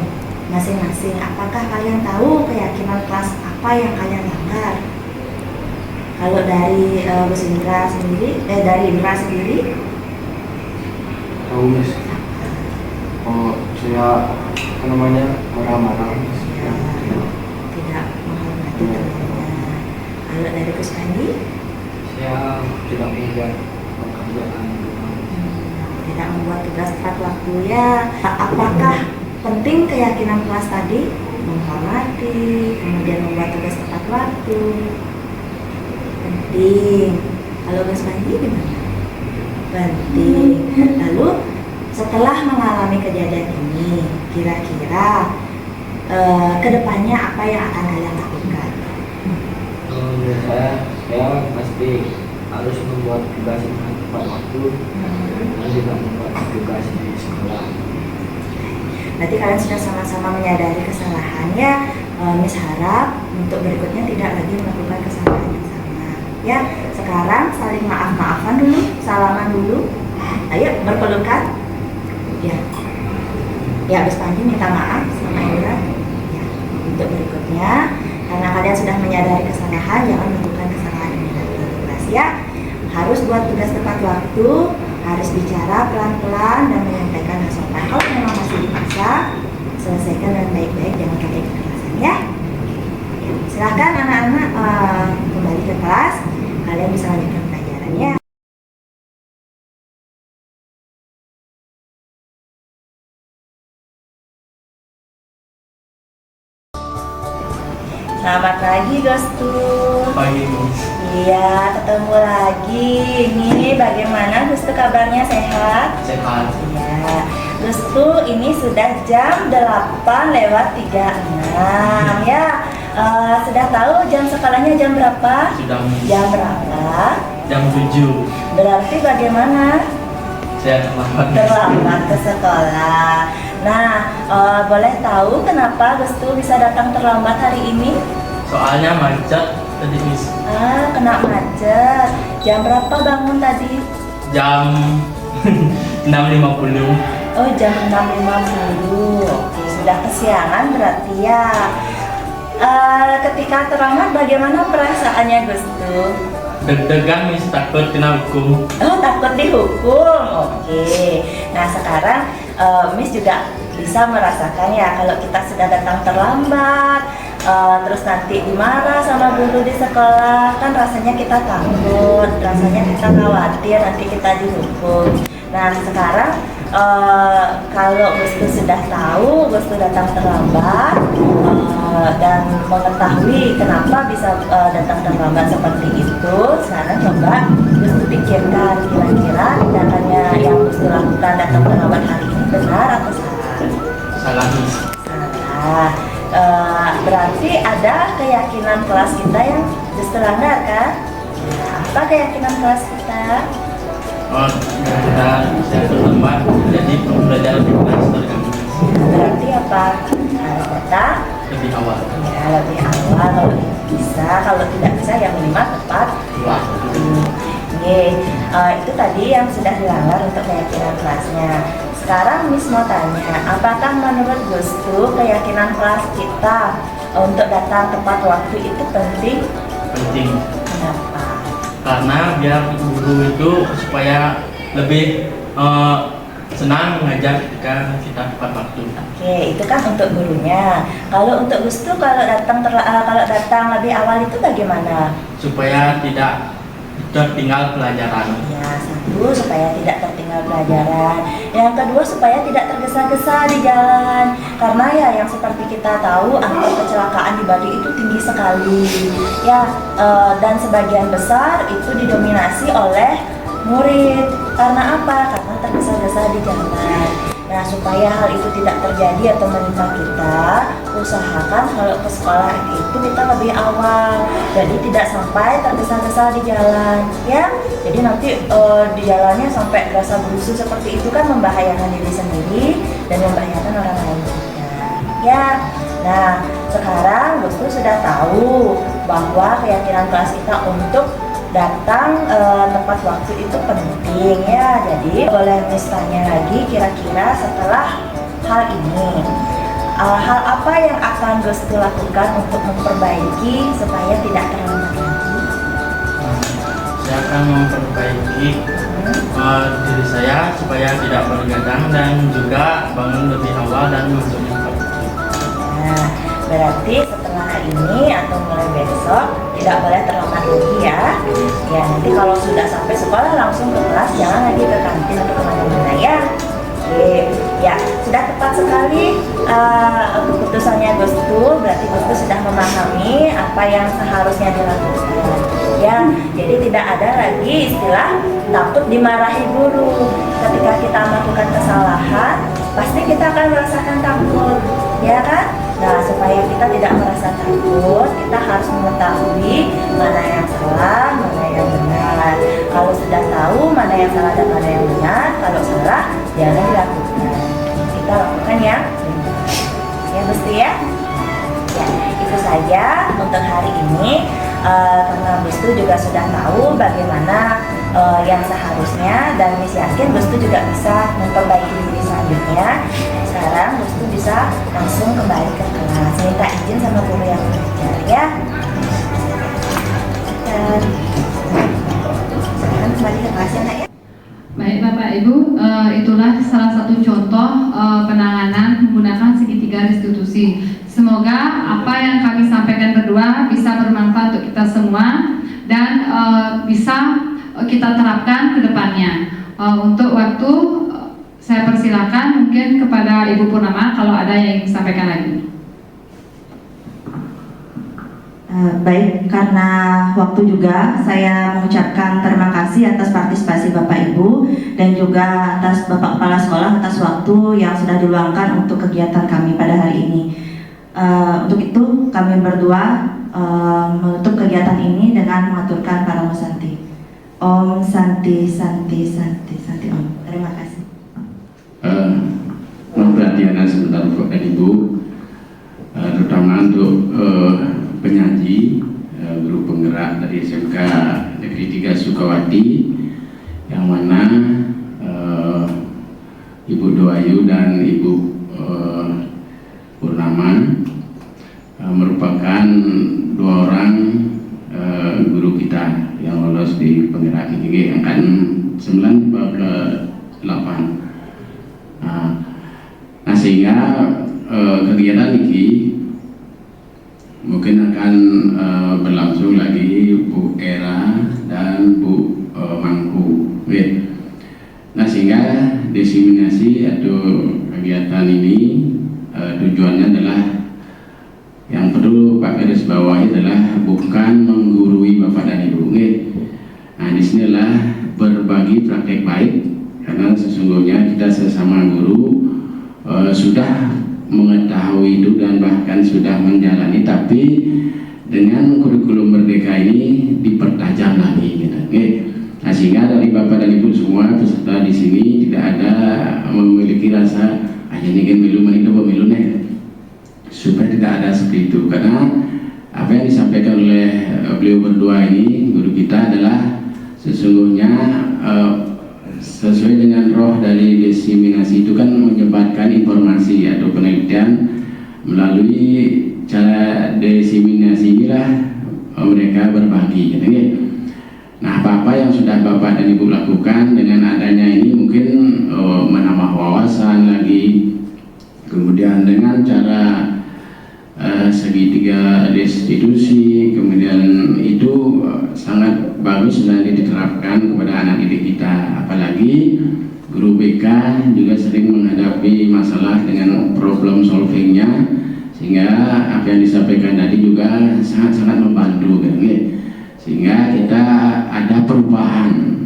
masing-masing, apakah kalian tahu keyakinan kelas apa yang kalian langgar? Kalau dari Gus Indra sendiri, dari Indra sendiri, Tahu Miss. Oh, saya marah-marah. Miss. ya, tidak menghormati temannya. Kalau dari Gus Panji, Saya tidak membuat pekerjaan rumah. tidak membuat tugas tepat waktu ya. Apakah penting keyakinan kelas tadi? Menghormati, kemudian membuat tugas tepat waktu. Penting. Kalau Gus Panji gimana? Penting. Lalu setelah mengalami kejadian ini, kira-kira kedepannya apa yang akan kalian lakukan? Menurut saya pasti harus membuat tugas dengan tepat waktu dan tidak membuat tugas di sekolah. Berarti kalian sudah sama-sama menyadari kesalahannya. Miss harap untuk berikutnya tidak lagi melakukan kesalahan yang sama. Ya, sekarang saling maaf-maafan dulu, salaman dulu. Ayo berpelukan. Ya, ya Gus Panji minta maaf sama Indra. Ya, untuk berikutnya karena kalian sudah menyadari kesalahan, jangan melakukan kesalahan ini lagi di kelas ya. Harus buat tugas tepat waktu, harus bicara pelan-pelan dan menyampaikan dengan sopan. Kalau memang masih dipaksa, selesaikan dengan baik-baik, jangan pakai kekerasan. ya. Silahkan anak-anak kembali ke kelas. Kalian bisa lanjutkan pelajarannya. Selamat pagi, Gostu. Pagi, Miss. Iya, ketemu lagi. Ini bagaimana Gustu kabarnya, sehat? Sehat. Iya, Gustu ini sudah jam 8:36 ya. Sudah tahu jam sekolahnya jam berapa? Sudah, Miss. Jam berapa? Jam 7. Berarti bagaimana? Saya terlambat. Terlambat ke sekolah. Nah, boleh tahu kenapa Gustu bisa datang terlambat hari ini? Soalnya macet tadi, Miss. Kena macet. Jam berapa bangun tadi? Jam 6.50. Oh, jam 6:50. Oke, sudah kesiangan berarti ya. Ketika terlambat bagaimana perasaannya, Gustu? Deg-degan, Miss, takut kena hukum. Oh, takut dihukum. Oke. Nah, sekarang Miss juga bisa merasakan ya kalau kita sudah datang terlambat, terus nanti dimarah sama guru di sekolah, kan rasanya kita takut, rasanya kita khawatir nanti kita dihukum. Nah, sekarang kalau Gustu sudah tahu Gustu datang terlambat dan mengetahui kenapa bisa datang terlambat seperti itu, sekarang coba Gustu pikirkan kira-kira tindakannya yang Gustu lakukan datang terlambat hari ini benar atau salah? Salah, Miss. Salah. Berarti ada keyakinan kelas kita yang Gustu langgar kan? Nah, apa keyakinan kelas kita? Oh, saya terlambat, jadi pembelajaran di kelas terganggu. Berarti apa? Harus datang Lebih awal. ya lebih awal kalau bisa, kalau tidak bisa ya minimal tepat waktu. Itu tadi yang sudah dilanggar untuk keyakinan kelasnya. Sekarang Miss mau tanya, apakah menurut Gustu keyakinan kelas kita untuk datang tepat waktu itu penting? Penting. Kenapa? Karena biar guru itu supaya lebih senang mengajar ketika kita tepat waktu. Oke, itu kan untuk gurunya. Kalau untuk Gustu, kalau datang lebih awal itu bagaimana? Supaya tidak tertinggal pelajaran. Ya, satu supaya tidak tertinggal pelajaran. Yang kedua supaya tidak tergesa-gesa di jalan. Karena ya yang seperti kita tahu angka kecelakaan di Bali itu tinggi sekali. Ya, dan sebagian besar itu didominasi oleh murid. Karena apa? Karena tergesa-gesa di jalan. Nah, supaya hal itu tidak terjadi atau menimpa kita, usahakan kalau ke sekolah itu kita lebih awal. Jadi tidak sampai tergesa-gesa di jalan, ya. Jadi nanti di jalannya sampai gerasa gerusu seperti itu kan membahayakan diri sendiri dan membahayakan orang lain juga. Ya. Nah, sekarang Gustu sudah tahu bahwa keyakinan kelas kita untuk datang tepat waktu itu penting ya. Jadi boleh Miss tanya lagi, kira-kira setelah hal ini hal apa yang akan Gustu lakukan untuk memperbaiki supaya tidak terlambat lagi? Saya akan memperbaiki diri saya supaya tidak bergadang dan juga bangun lebih awal dan masuknya tepat waktu. Nah, berarti setelah ini atau mulai besok tidak boleh terlambat lagi ya. Ya, nanti kalau sudah sampai sekolah langsung ke kelas, jangan lagi ke kantin atau kemana-mana ya. Oke, ya sudah tepat sekali keputusannya Gustu. Berarti Gustu sudah memahami apa yang seharusnya dilakukan. Ya, jadi tidak ada lagi istilah takut dimarahi guru. Ketika kita melakukan kesalahan, pasti kita akan merasakan takut, ya kan? Nah, supaya kita tidak merasa takut, kita harus mengetahui mana yang salah, mana yang benar. Kalau sudah tahu mana yang salah dan mana yang benar, kalau salah, jangan dilakukan. Kita lakukan yang benar. Ya, Gusti ya? Ya, itu saja untuk hari ini. Karena Gustu juga sudah tahu bagaimana yang seharusnya, dan Miss yakin Gustu juga bisa memperbaiki diri selanjutnya. Sekarang Gustu bisa langsung kembali ke kelas, minta izin sama guru yang mengajar ya. Dan sekarang kembali ke kelas ya nak ya. Baik Bapak Ibu, itulah salah satu contoh penanganan menggunakan segitiga restitusi. Semoga apa apa yang kami sampaikan berdua bisa bermanfaat untuk kita semua dan bisa kita terapkan ke depannya. Untuk waktu saya persilakan mungkin kepada Ibu Purnama kalau ada yang ingin disampaikan lagi. Baik, karena waktu juga saya mengucapkan terima kasih atas partisipasi Bapak Ibu dan juga atas Bapak Kepala Sekolah atas waktu yang sudah diluangkan untuk kegiatan kami pada hari ini. Untuk itu kami berdua menutup kegiatan ini dengan mengaturkan para Santi. Om Santi Santi Santi Santi Om. Terima kasih. Mohon perhatian sebentar Bapak dan Ibu, terutama untuk penyaji, guru penggerak dari SMK Negeri 3 Sukawati, yang mana Ibu Doayu dan Ibu Purnama merupakan dua orang guru kita yang lolos di penggerak IGG angkatan 9/8. Nah sehingga kegiatan ini mungkin akan berlangsung lagi Bu Era dan Bu Mangku. Nah sehingga diseminasi atau kegiatan ini tujuannya adalah yang perlu Pak garis bawahi adalah bukan menggurui Bapak dan Ibu. Nah disinilah berbagi praktek baik, karena sesungguhnya kita sesama guru sudah mengetahui itu dan bahkan sudah menjalani, tapi dengan kurikulum merdeka ini dipertajam lagi gitu. Nah sehingga dari Bapak dan Ibu semua peserta di sini tidak ada memiliki rasa aja nih kan milu itu pemilu nih, supaya tidak ada seperti itu, karena apa yang disampaikan oleh beliau berdua ini guru kita adalah sesungguhnya sesuai dengan roh dari diseminasi itu kan menyebarkan informasi atau penelitian. Melalui cara diseminasi inilah mereka berbagi gitu. Nah apa-apa yang sudah Bapak dan Ibu lakukan dengan adanya ini mungkin menambah wawasan lagi, kemudian dengan cara segitiga destitusi, kemudian itu sangat bagus nanti diterapkan kepada anak didik kita. Apalagi guru BK juga sering menghadapi masalah dengan problem solvingnya, sehingga apa yang disampaikan tadi juga sangat-sangat membantu kan, sehingga kita ada perubahan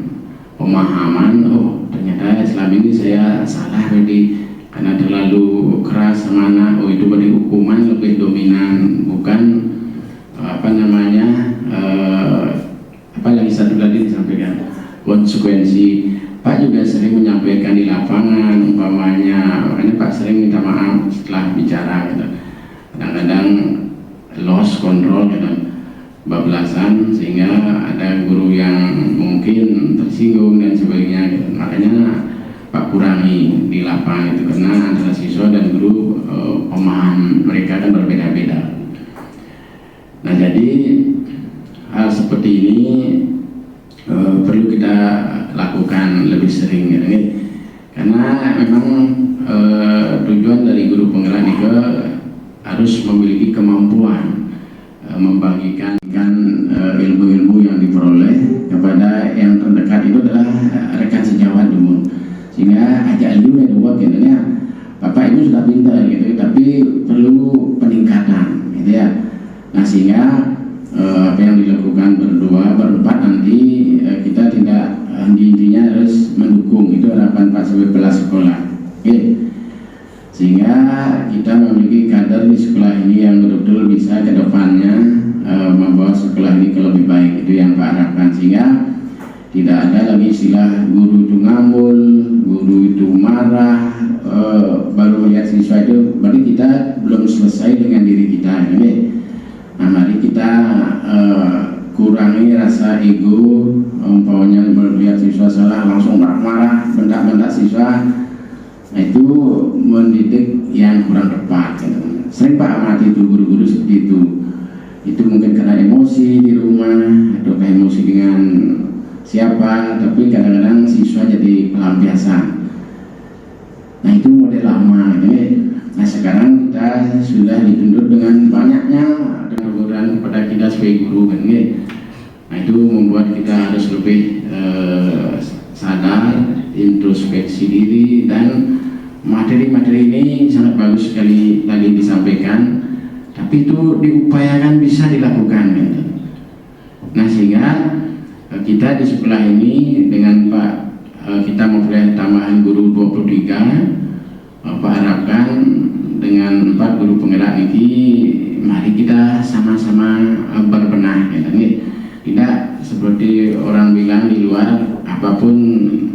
pemahaman. Oh ternyata selama ini saya salah tadi karena terlalu keras mana, oh itu berarti hukuman lebih dominan, bukan apa lagi satu tadi disampaikan konsekuensi. Pak juga sering menyampaikan di lapangan umpamanya, makanya Pak sering minta maaf setelah bicara gitu. Kadang-kadang lost control gitu, bablasan, sehingga ada guru yang mungkin tersinggung dan sebagainya gitu. Makanya Pak kurangi di lapangan itu, karena antara siswa dan guru pemahaman mereka kan berbeda-beda. Nah jadi hal seperti ini perlu kita lakukan lebih sering ya, karena memang tujuan dari guru penggerak juga harus memiliki kemampuan membagikan ilmu-ilmu yang diperoleh kepada yang terdekat. Itu adalah rekan sejawat dulu, sehingga ajak ilmu ya buat gitu ya. Bapak Ibu sudah pintar gitu, tapi perlu peningkatan gitu ya. Nah sehingga apa yang dilakukan berdua berempat nanti kita tidak intinya harus mendukung, itu harapan Pak sebagai kepala sekolah. Sehingga kita memiliki kader di sekolah ini yang betul-betul bisa ke depannya membawa sekolah ini ke lebih baik. Itu yang Pak harapkan, sehingga tidak ada lagi istilah guru itu ngambul, guru itu marah, baru melihat siswa itu berarti kita belum selesai dengan diri kita. Nah mari kita kurangi rasa ego, umpamanya melihat siswa salah langsung marah-marah, bentak-bentak siswa. Nah itu mendidik yang kurang tepat gitu. Sering Pak amati itu guru-guru seperti itu. Itu mungkin karena emosi di rumah atau emosi dengan siapa, tapi kadang-kadang siswa jadi pelampiasan. Nah itu model lama gitu. Nah sekarang kita sudah dituntut dengan banyaknya teguran kepada kita sebagai guru kan. Nah itu membuat kita harus lebih sadar, introspeksi diri, dan materi-materi ini sangat bagus sekali tadi disampaikan, tapi itu diupayakan bisa dilakukan gitu. Nah sehingga kita di sekolah ini dengan Pak kita memperoleh tambahan guru 23, Pak harapkan dengan 4 guru penggerak ini mari kita sama-sama berbenah gitu. Tidak seperti orang bilang di luar, apapun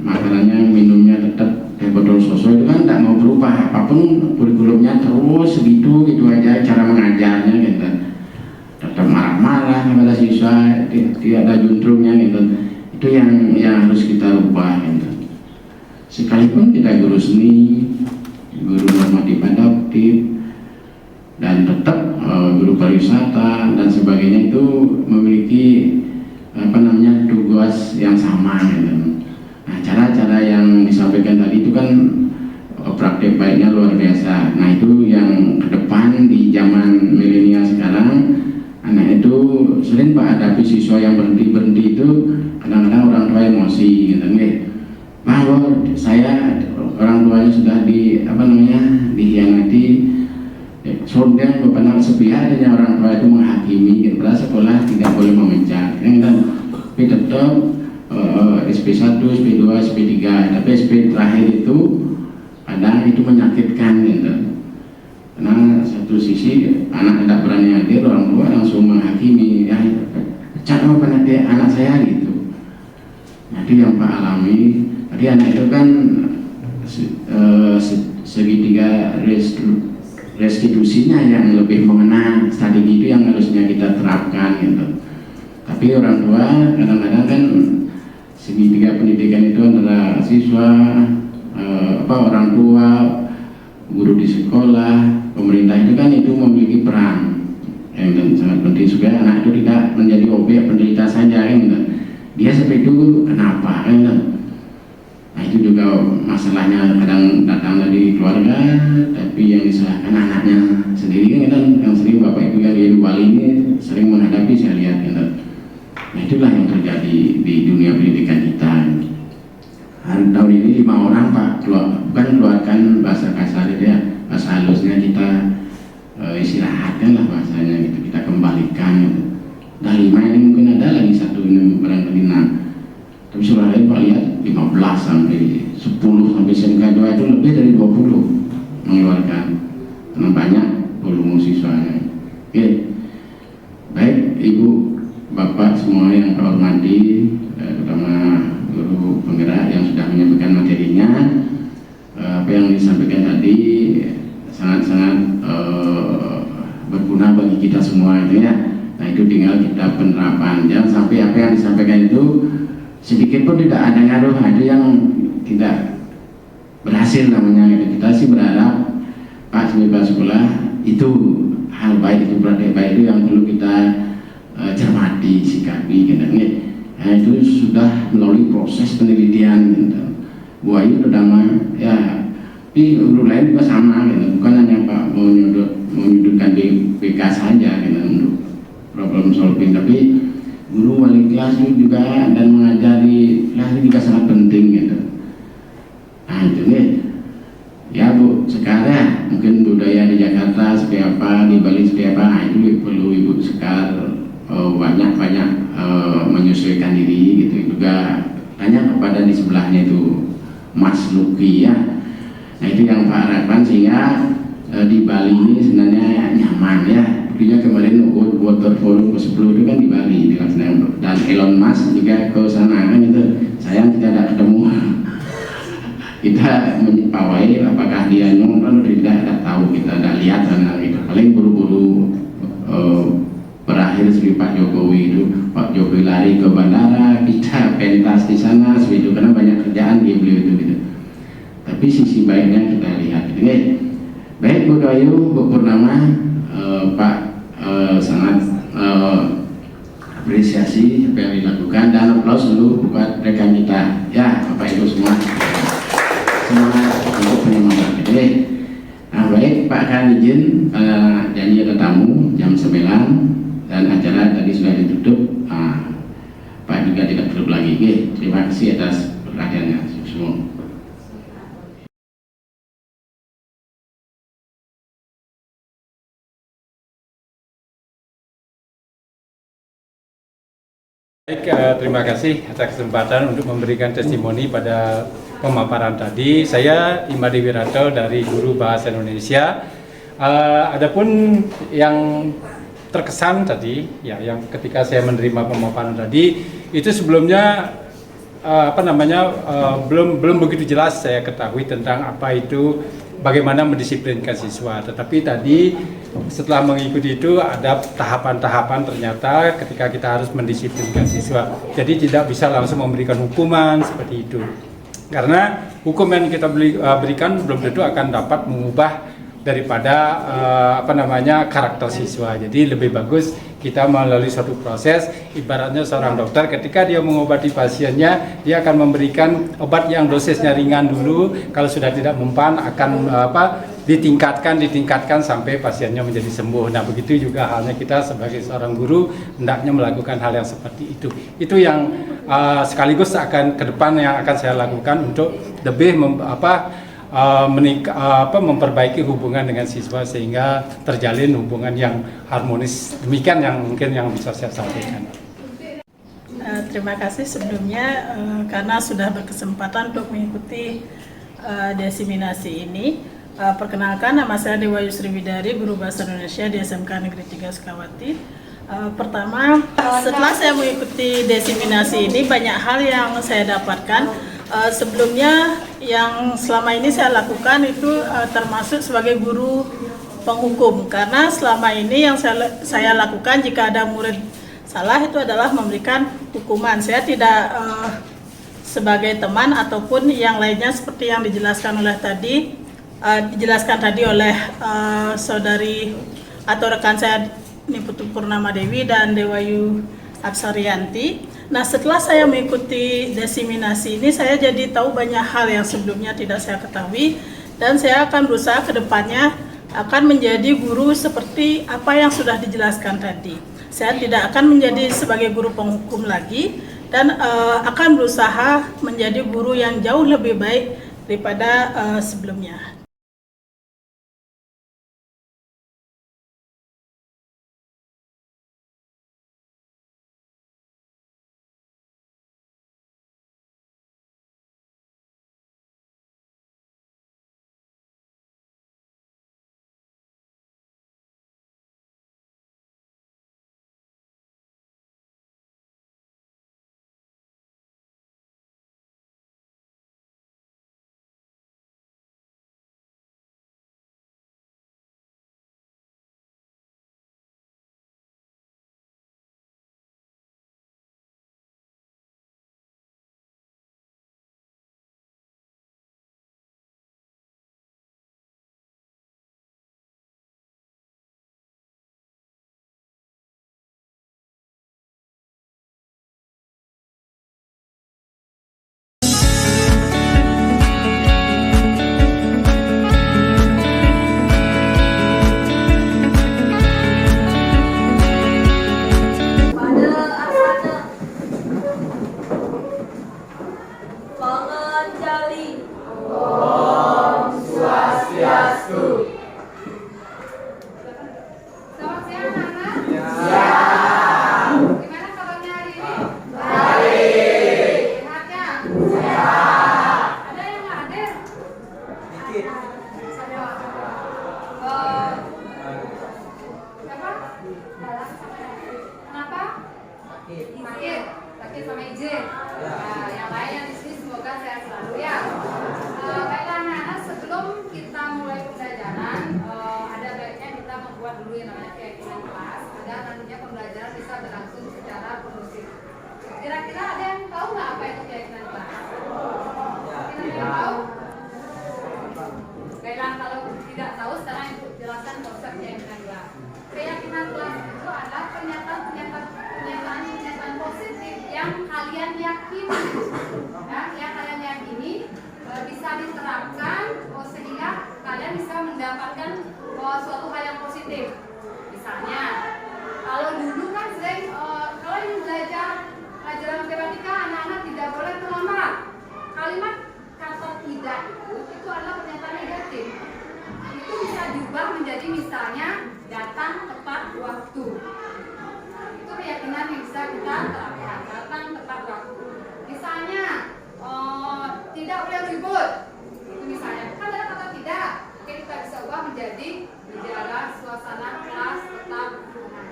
makanannya, minumnya tetap kayak botol susu, itu kan tidak mau berubah, apapun kurikulumnya terus segitu gitu aja cara mengajarnya gitu. Tetap marah-marah kepada siswa, tidak ada juntrungnya gitu. Itu yang harus kita rubah gitu. Sekalipun kita guru seni, guru normatif adaptif, dan tetap guru pariwisata dan sebagainya itu memiliki tugas yang sama gitu. Nah cara-cara yang disampaikan tadi itu kan praktek baiknya luar biasa. Nah itu yang ke depan di zaman milenial sekarang, anak itu sering Pak hadapi siswa yang berhenti itu kadang-kadang orang tua emosi gitu bahwa saya orang tuanya sudah dihianati. Sudah benar sepihak adanya orang tua itu menghakimi gitu. Sekolah tidak boleh memecat tapi tetap SP1, SP2, SP3, tapi SP terakhir itu kadang itu menyakitkan gitu. Karena satu sisi anak tidak berani hadir, orang tua langsung menghakimi, ya pecat apa nanti anak saya gitu. Nah itu yang Pak alami. Tadi anak itu kan segitiga restitusinya yang lebih mengenal strategi itu yang harusnya kita terapkan gitu. Tapi orang tua kadang-kadang kan segitiga pendidikan itu antara siswa, orang tua, guru di sekolah, pemerintah itu kan itu memiliki peran yang sangat penting supaya anak itu tidak menjadi objek penderita saja gitu. Dia seperti itu kenapa gitu. Nah itu juga masalahnya kadang datang dari keluarga, tapi yang disalahkan anaknya sendiri kan yang sering bapak ibu yang jadi wali ini sering menghadapi saya lihat gitu. Nah itulah yang terjadi di dunia pendidikan kita. Hari tahun ini 5 orang Pak bukan keluarkan bahasa kasar ya, bahasa halusnya kita istirahatkan lah bahasanya gitu, kita kembalikan gitu. Dari 5 ini mungkin ada lagi satu ini barangkali 6, tapi sekolah lain Pak lihat 15 sampai 10 sampai SMK 2 itu lebih dari 20 mengeluarkan karena banyak volume siswanya. Oke, baik Ibu Bapak semua yang saya hormati, terutama guru penggerak yang sudah menyampaikan materinya, apa yang disampaikan tadi sangat-sangat berguna bagi kita semua itu ya. Nah itu tinggal kita penerapan, jangan sampai apa yang disampaikan itu sedikit pun tidak ada ngaruh, itu yang tidak berhasil namanya. Kita sih berharap Pak sebagai sekolah itu hal baik, itu praktek baik itu yang perlu kita cermati, sikapi gitu. Nah itu sudah melalui proses penelitian gitu. Bu Ayu terutama ya, tapi guru lain juga sama gitu. Bukan hanya Pak mau menyudutkan BK saja gitu untuk problem solving, tapi guru wali kelas juga dan mengajari kelas juga sangat penting gitu. Nah itu nih ya Bu, sekarang mungkin budaya di Jakarta seperti apa, di Bali seperti apa, nah itu perlu Ibu Sekar banyak-banyak menyesuaikan diri gitu. Juga tanya kepada di sebelahnya itu Mas Luki ya. Nah itu yang Pak harapkan sehingga di Bali ini sebenarnya nyaman ya. Buktinya kemarin Water Forum ke-10 itu kan di Bali dilaksanakan, dan Elon Musk juga ke sana kan itu. Sayang kita tidak ketemu. Kita menyepawai apakah dia nonton atau tidak tahu, kita tidak lihat sana gitu. Paling buru-buru berakhir seperti Pak Jokowi itu, Pak Jokowi lari ke bandara, kita pentas di sana seperti itu karena banyak kerjaan dia beliau itu gitu. Tapi sisi baiknya kita lihat gitu. Baik Bu Ayu, Bu Purnama, Pak sangat apresiasi apa yang dilakukan, dan aplaus dulu buat rekan kita ya, Bapak Ibu semua semangat untuk penyemangat. Nah Baik, Pak akan izin janji ada tamu jam 9 dan acara tadi sudah ditutup. Pak juga tidak tutup lagi. Oke, terima kasih atas perhatiannya semua. Baik, terima kasih atas kesempatan untuk memberikan testimoni pada pemaparan tadi. Saya Imadi Wiranto dari Guru Bahasa Indonesia. Adapun yang terkesan tadi, ya, yang ketika saya menerima pemaparan tadi, itu sebelumnya belum begitu jelas saya ketahui tentang apa itu bagaimana mendisiplinkan siswa. Tetapi tadi setelah mengikuti itu ada tahapan-tahapan ternyata ketika kita harus mendisiplinkan siswa. Jadi tidak bisa langsung memberikan hukuman seperti itu. Karena hukum yang kita berikan belum tentu akan dapat mengubah daripada karakter siswa. Jadi lebih bagus kita melalui suatu proses, ibaratnya seorang dokter ketika dia mengobati pasiennya, dia akan memberikan obat yang dosisnya ringan dulu, kalau sudah tidak mempan akan ditingkatkan sampai pasiennya menjadi sembuh. Nah, begitu juga halnya kita sebagai seorang guru hendaknya melakukan hal yang seperti itu. Itu yang sekaligus akan ke depan yang akan saya lakukan untuk lebih memperbaiki hubungan dengan siswa sehingga terjalin hubungan yang harmonis. Demikian yang mungkin yang bisa saya sampaikan. Terima kasih sebelumnya karena sudah berkesempatan untuk mengikuti desiminasi ini. Perkenalkan, nama saya Dewa Yusri Widari, Guru Bahasa Indonesia di SMK Negeri 3 Sukawati. Pertama, setelah saya mengikuti desiminasi ini, banyak hal yang saya dapatkan. Sebelumnya yang selama ini saya lakukan itu termasuk sebagai guru penghukum, karena selama ini yang saya lakukan jika ada murid salah itu adalah memberikan hukuman. Saya tidak sebagai teman ataupun yang lainnya seperti yang dijelaskan tadi oleh saudari atau rekan saya Niputu Purnama Dewi dan Dewayu Absarianti. Nah, setelah saya mengikuti desiminasi ini, saya jadi tahu banyak hal yang sebelumnya tidak saya ketahui, dan saya akan berusaha ke depannya akan menjadi guru seperti apa yang sudah dijelaskan tadi. Saya tidak akan menjadi sebagai guru penghukum lagi, dan akan berusaha menjadi guru yang jauh lebih baik daripada sebelumnya. menunjukkan suatu hal yang positif. Misalnya, kalau dulu kan sering kalau ingin belajar pelajaran matematika, anak-anak tidak boleh terlambat. Kalimat kata tidak itu adalah pernyataan negatif. Itu bisa diubah menjadi misalnya datang tepat waktu. Itu keyakinan yang bisa kita terapkan, datang tepat waktu. Misalnya tidak boleh ribut. Itu misalnya kan ada kata tidak. Oke, kita bisa ubah menjadi menjaga suasana kelas tetap aman.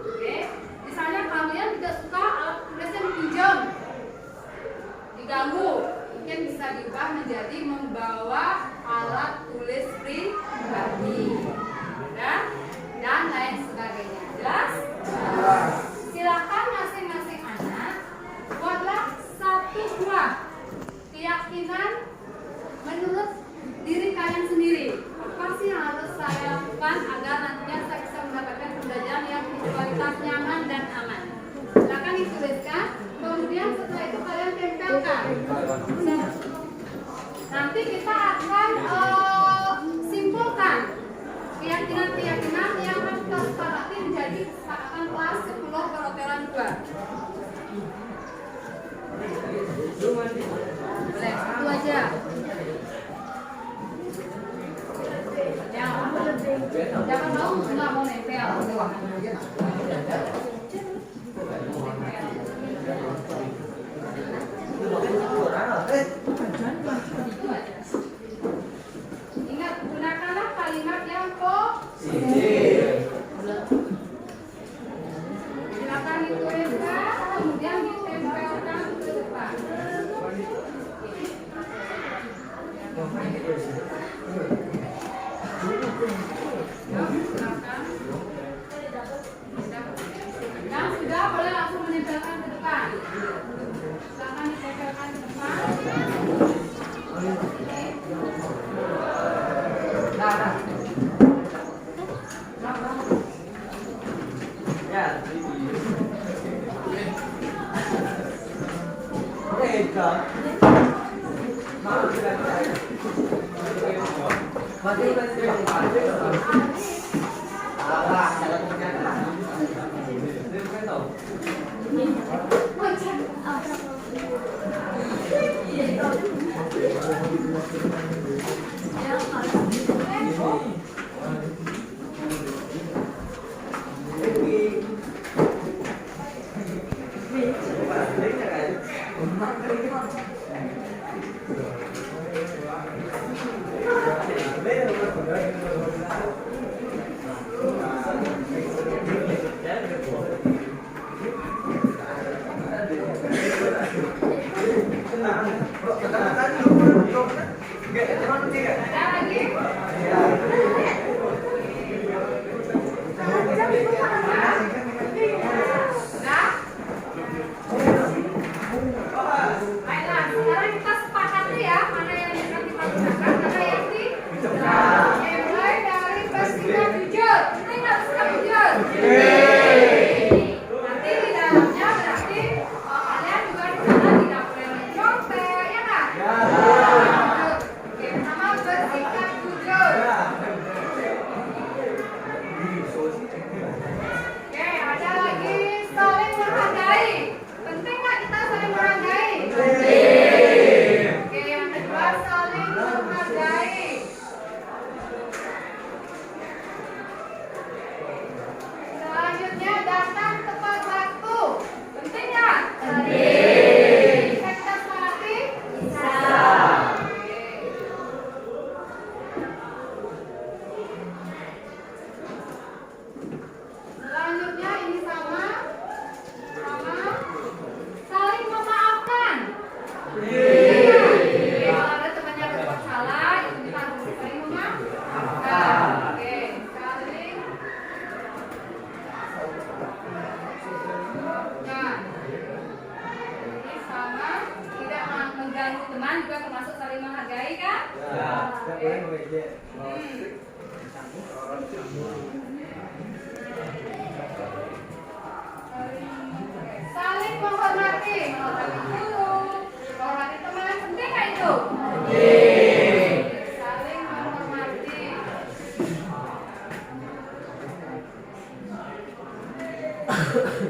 Oke, misalnya kalian tidak suka alat tulisnya dipinjam, diganggu, mungkin bisa diubah menjadi membawa alat tulis pribadi, ya, dan lain sebagainya. Jelas? Silakan masing-masing anak buatlah satu buah keyakinan menurut diri kalian sendiri. Apa sih yang harus saya lakukan agar nantinya saya bisa mendapatkan pembelajaran yang kualitas nyaman dan aman? Silakan dituliskan. Kemudian setelah itu kalian tempelkan. Nanti kita akan simpulkan keyakinan-keyakinan yang akan kita sepakati menjadi kesepakatan kelas 10 perhotelan 2. Boleh, satu aja. Jangan mau nggak mau nempel. Ingat, gunakanlah kalimat yang positif. Silakan dituliskan, kemudian ditempelkan ke depan. Yang sudah boleh langsung menempelkan ke depan. Silakan ditempelkan ke depan. Saling menghormati, menghormati guru, menghormati teman, penting nggak itu? Saling menghormati. Menghargai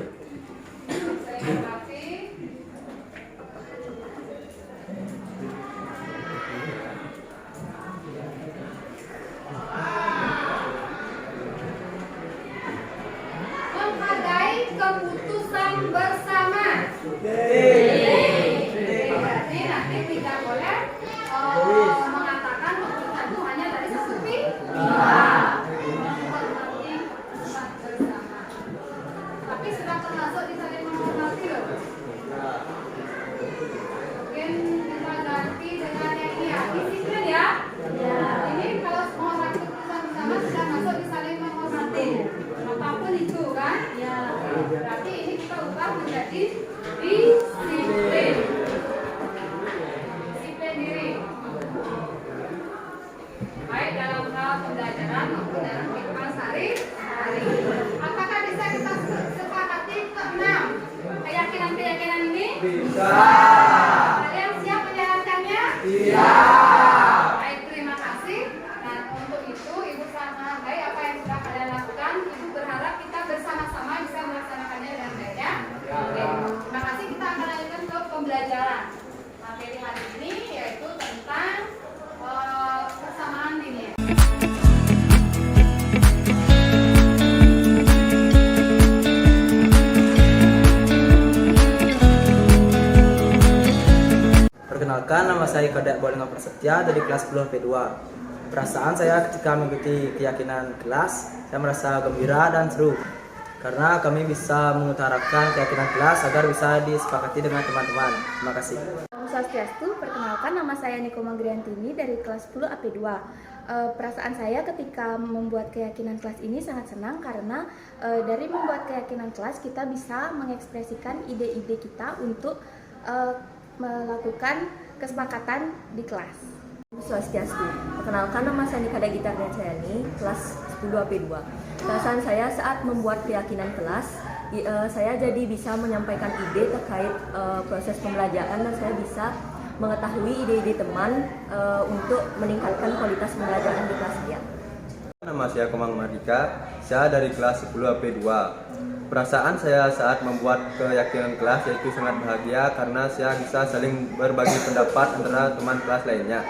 keputusan bersama. Berarti nanti tidak boleh mengatakan keputusan itu hanya dari satu pihak. Menghormati keputusan bersama. Tapi sudah termasuk di saling menghormati loh. Mungkin kita ganti dengan yang ini ya, disiplin ya. Ini kalau menghormati keputusan bersama sudah masuk di saling menghormati. Apapun itu kan? Berarti ini kita ubah menjadi disiplin. Disiplin diri. Baik dalam hal pembelajaran maupun dalam kehidupan sehari-hari. Apakah bisa kita sepakati ke-6 keyakinan-keyakinan ini? Bisa. Kalian siap menjalankannya? Iya. Baik, terima kasih. Nah, untuk itu Ibu sangat menghargai apa yang sudah kalian lakukan. Ibu berharap kita bersama-sama bisa melaksanakannya dengan baik ya. Oke. Terima kasih. Kita akan lanjutkan ke pembelajaran. Materi hari ini yaitu tentang persamaan linear. Perkenalkan, nama saya Kadek Bolenga Prasetya dari kelas 10 P2. Perasaan saya ketika mengikuti keyakinan kelas, saya merasa gembira dan seru karena kami bisa mengutarakan keyakinan kelas agar bisa disepakati dengan teman-teman. Terima kasih. Om Swastiastu, perkenalkan nama saya Niko Manggriantini dari kelas 10 AP2. Perasaan saya ketika membuat keyakinan kelas ini sangat senang karena dari membuat keyakinan kelas kita bisa mengekspresikan ide-ide kita untuk melakukan kesepakatan di kelas. Swastiastu. Perkenalkan, nama saya Nikada Gitar dan Sayani, kelas 10 AP2. Perasaan saya saat membuat keyakinan kelas, saya jadi bisa menyampaikan ide terkait proses pembelajaran dan saya bisa mengetahui ide-ide teman untuk meningkatkan kualitas pembelajaran di kelas dia. Nama saya Komang Mardika, saya dari kelas 10 AP2. Perasaan saya saat membuat keyakinan kelas yaitu sangat bahagia karena saya bisa saling berbagi pendapat antara teman kelas lainnya.